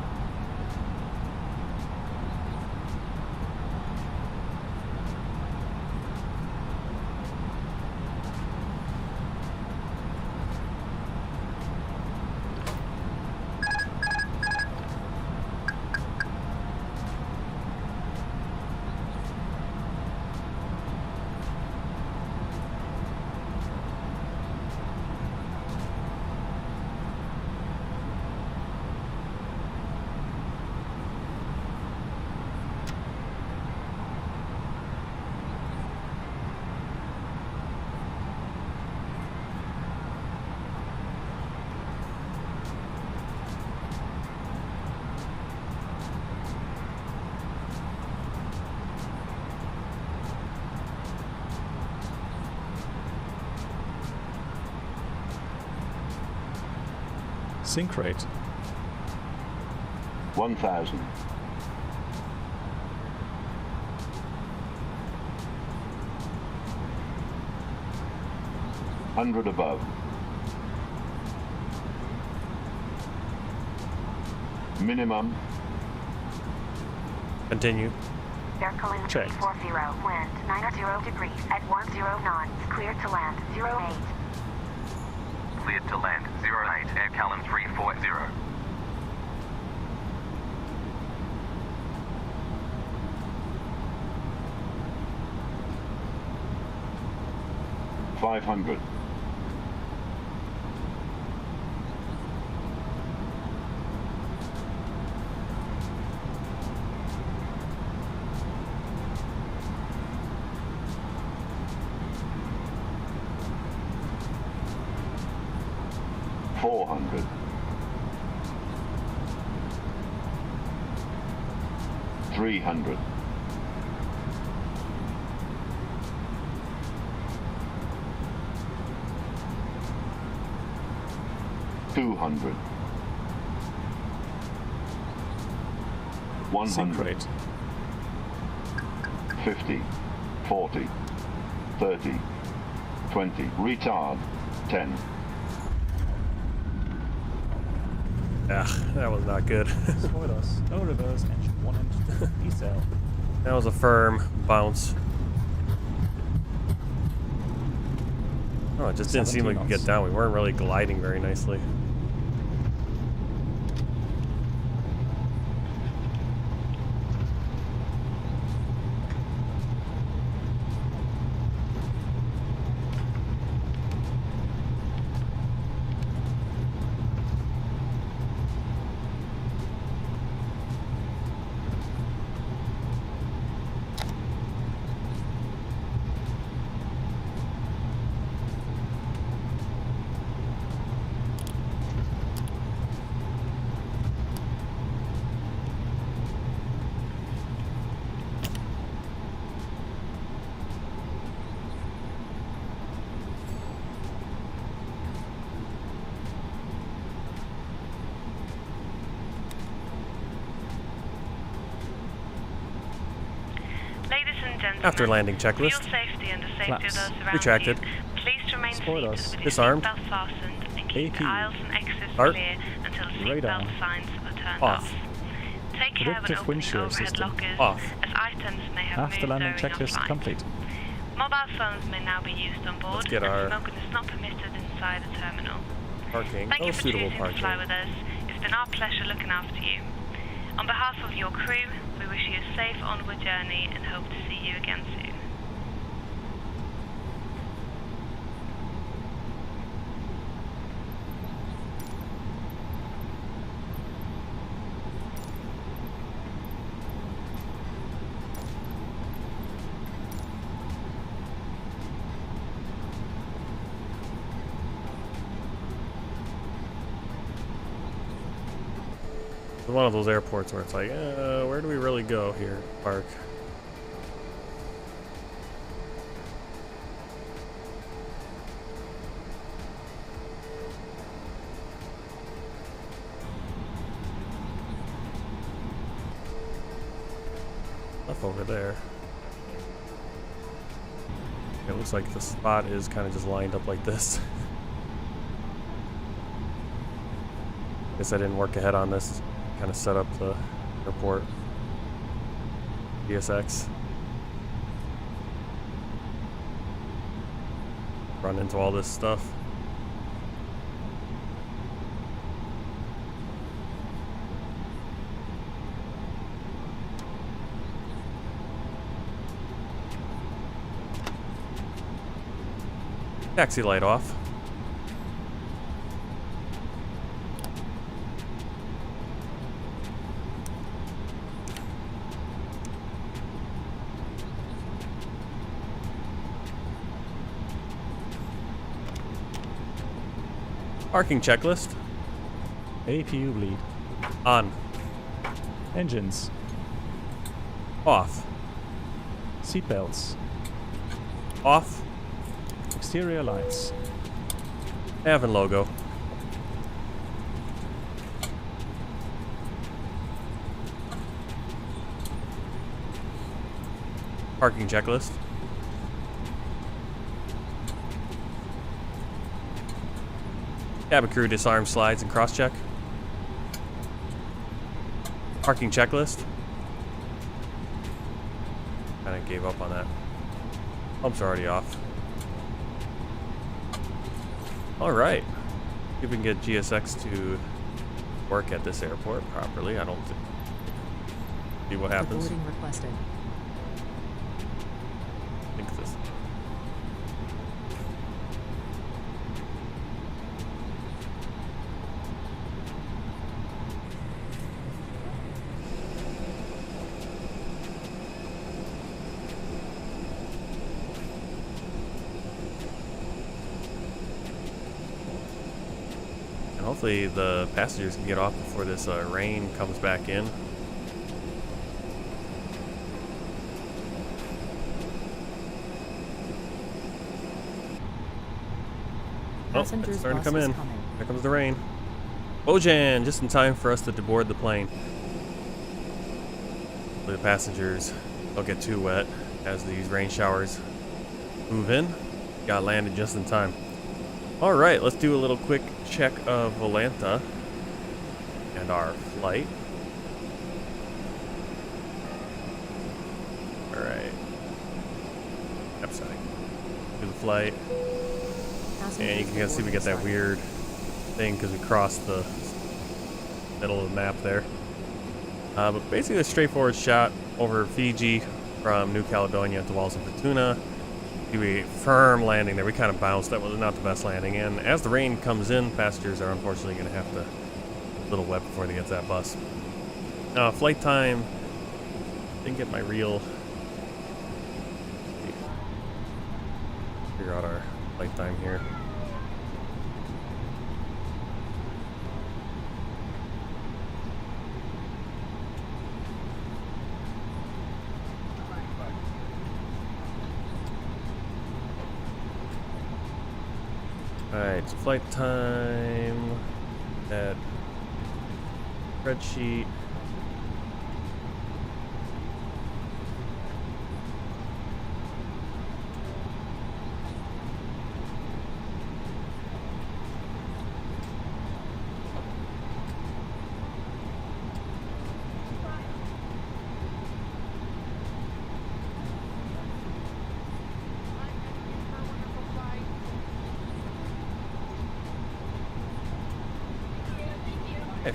Speaker 2: Sync rate.
Speaker 13: 1000. Hundred above. Minimum.
Speaker 1: Continue.
Speaker 6: AIRCALIN 340. Wind 90 degrees at 10 knots. Cleared to land 08.
Speaker 3: Cleared to land 08. AIRCALIN 340.
Speaker 13: $500. $400. $300. $200. $100. 50. 40. 30. 20. Retard. 10.
Speaker 1: That was not good.
Speaker 2: Spoilers. No reverse, engine 1 and 2. Decel.
Speaker 1: That was a firm bounce. Oh, it just didn't seem like we could get down. We weren't really gliding very nicely. After landing checklist.
Speaker 7: For your safety and the safety of those around
Speaker 1: Retracted.
Speaker 7: you, please remain seated with your
Speaker 1: Disarmed.
Speaker 7: seatbelt fastened and keep the aisles and exits
Speaker 1: Start.
Speaker 7: clear until the
Speaker 2: Radar.
Speaker 7: seatbelt signs are turned
Speaker 1: Off.
Speaker 7: Take care when
Speaker 2: Predictive
Speaker 7: opening
Speaker 2: windshield
Speaker 7: overhead
Speaker 2: system.
Speaker 7: lockers,
Speaker 1: Off.
Speaker 7: as items may have
Speaker 2: After
Speaker 7: moved
Speaker 2: landing
Speaker 7: during your
Speaker 2: checklist
Speaker 7: flight.
Speaker 2: complete.
Speaker 7: Mobile phones may now be used on board,
Speaker 1: Let's get
Speaker 7: and
Speaker 1: our
Speaker 7: smoking is not permitted inside the terminal.
Speaker 1: Parking.
Speaker 7: Thank you for
Speaker 1: suitable
Speaker 7: choosing
Speaker 1: parking.
Speaker 7: to fly with us. It's been our pleasure looking after you. On behalf of your crew, we wish you a safe onward journey and hope to see you again soon.
Speaker 1: It's one of those airports where it's like, where do we really go here, park? Stuff over there. It looks like the spot is kind of just lined up like this. Guess I didn't work ahead on this. Kind of set up the airport. DSX. Run into all this stuff. Taxi light off. Parking checklist.
Speaker 2: APU bleed.
Speaker 1: On.
Speaker 2: Engines.
Speaker 1: Off.
Speaker 2: Seatbelts.
Speaker 1: Off.
Speaker 2: Exterior lights.
Speaker 1: Avon logo. Parking checklist. Cabin crew disarm slides and cross-check. Parking checklist. Kind of gave up on that. Pumps are already off. Alright. See if we can get GSX to work at this airport properly. I don't think. See what happens.
Speaker 14: Boarding requested.
Speaker 1: I think this. Hopefully the passengers can get off before this rain comes back in.
Speaker 14: Passengers,
Speaker 1: it's starting to come in.
Speaker 14: coming.
Speaker 1: Here comes the rain. Bojan, just in time for us to deboard the plane. The passengers don't get too wet as these rain showers move in. Got landed just in time. Alright, let's do a little quick check of Volanta and our flight. Alright. Yep, setting. Do the flight. And you can see we get that weird thing because we crossed the middle of the map there. But basically a straightforward shot over Fiji from New Caledonia to Wallis and Futuna. We firm landing there. We kind of bounced. That was not the best landing. And as the rain comes in, passengers are unfortunately going to have to a little wet before they get to that bus. Flight time. Didn't get my real. Figure out our flight time here. Alright, so flight time, that spreadsheet.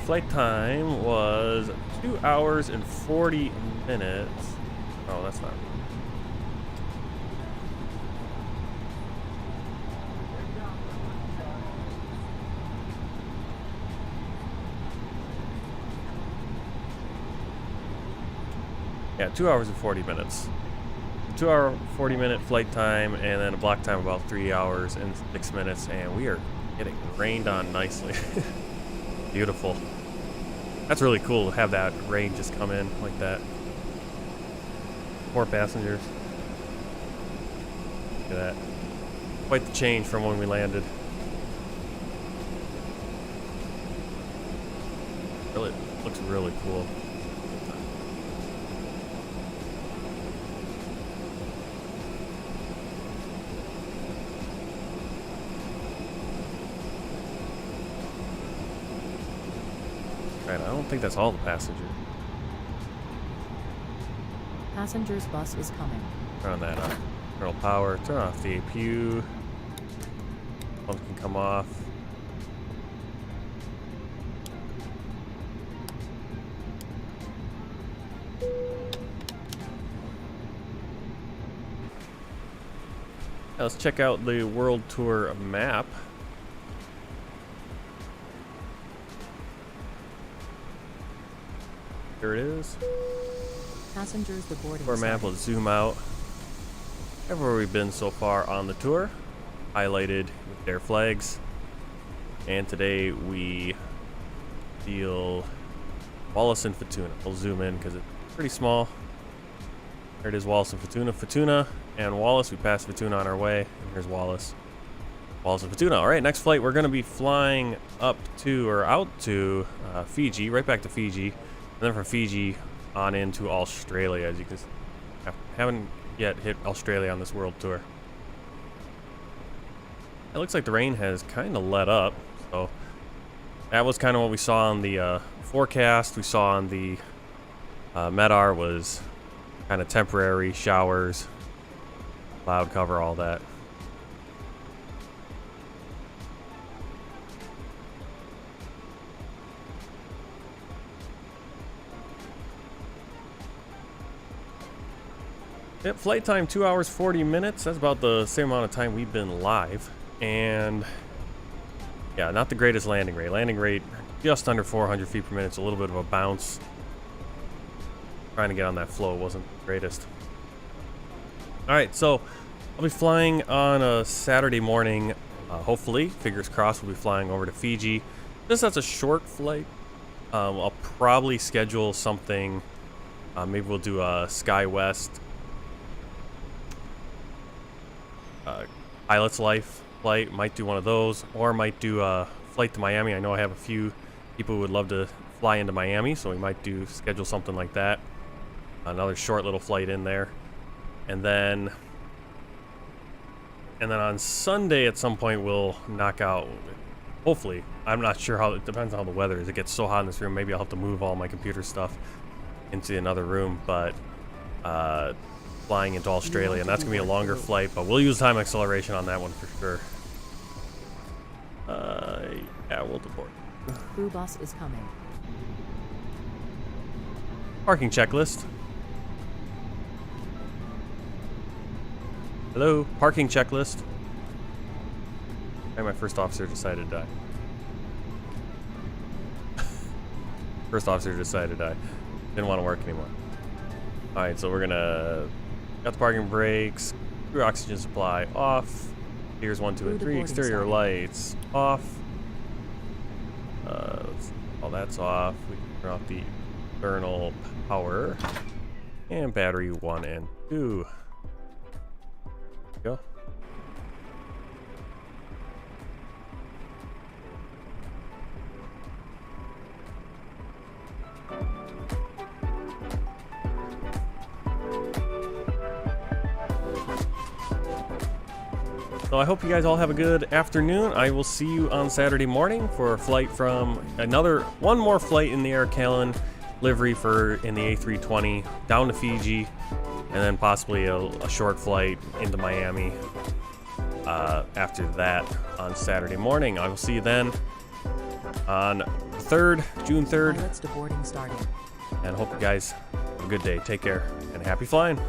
Speaker 1: Flight time was 2 hours and 40 minutes. Oh, that's not. Yeah, 2 hours and 40 minutes. 2 hour, 40 minute flight time, and then a block time about 3 hours and 6 minutes, and we are getting rained on nicely. Beautiful. That's really cool to have that rain just come in like that. 4 passengers. Look at that. Quite the change from when we landed. Really looks really cool. Right, I don't think that's all the passengers.
Speaker 14: Passengers bus is coming.
Speaker 1: Turn on that internal power. Turn off the APU. Pump can come off. Now let's check out the World Tour map. Here it is.
Speaker 14: Passengers, the boarding
Speaker 1: Tour map. Let's zoom out. Everywhere we've been so far on the tour, highlighted with their flags. And today we deal Wallis and Futuna. We'll zoom in because it's pretty small. There it is, Wallis and Futuna. Futuna and Wallis. We passed Futuna on our way. And here's Wallis. Wallis and Futuna. All right, next flight we're going to be flying up to or out to Fiji, right back to Fiji, and then from Fiji on into Australia. As you can see, haven't yet hit Australia on this world tour. It looks like the rain has kind of let up, so that was kind of what we saw on the forecast. We saw on the MEDAR was kind of temporary showers, cloud cover, all that. Yep, flight time 2 hours 40 minutes. That's about the same amount of time we've been live. And yeah, not the greatest landing rate. Landing rate just under 400 feet per minute. It's a little bit of a bounce. Trying to get on that flow wasn't the greatest. Alright, so I'll be flying on a Saturday morning. Hopefully, fingers crossed, we'll be flying over to Fiji. Since that's a short flight, I'll probably schedule something. Maybe we'll do a SkyWest Pilot's Life flight. Might do one of those, or might do a flight to Miami. I know I have a few people who would love to fly into Miami, so we might schedule something like that. Another short little flight in there, and then on Sunday at some point we'll knock out. Hopefully, I'm not sure how. It depends on how the weather is. It gets so hot in this room. Maybe I'll have to move all my computer stuff into another room, but flying into Australia, and that's gonna be a longer flight, but we'll use time acceleration on that one for sure. Yeah, we'll deport.
Speaker 14: Crew bus is coming.
Speaker 1: Parking checklist. Hello, parking checklist. And my first officer decided to die. First officer decided to die. Didn't want to work anymore. Alright, so we're gonna got the parking brakes, crew oxygen supply off. Here's 1, 2, and 3. Exterior lights off. All that's off. We can turn off the external power and battery 1 and 2. Go. So I hope you guys all have a good afternoon. I will see you on Saturday morning for a flight from one more flight in the AIRCALIN livery in the A320 down to Fiji, and then possibly a short flight into Miami after that on Saturday morning. I will see you then on June 3rd.
Speaker 14: Pilots to boarding starting.
Speaker 1: And hope you guys have a good day. Take care and happy flying.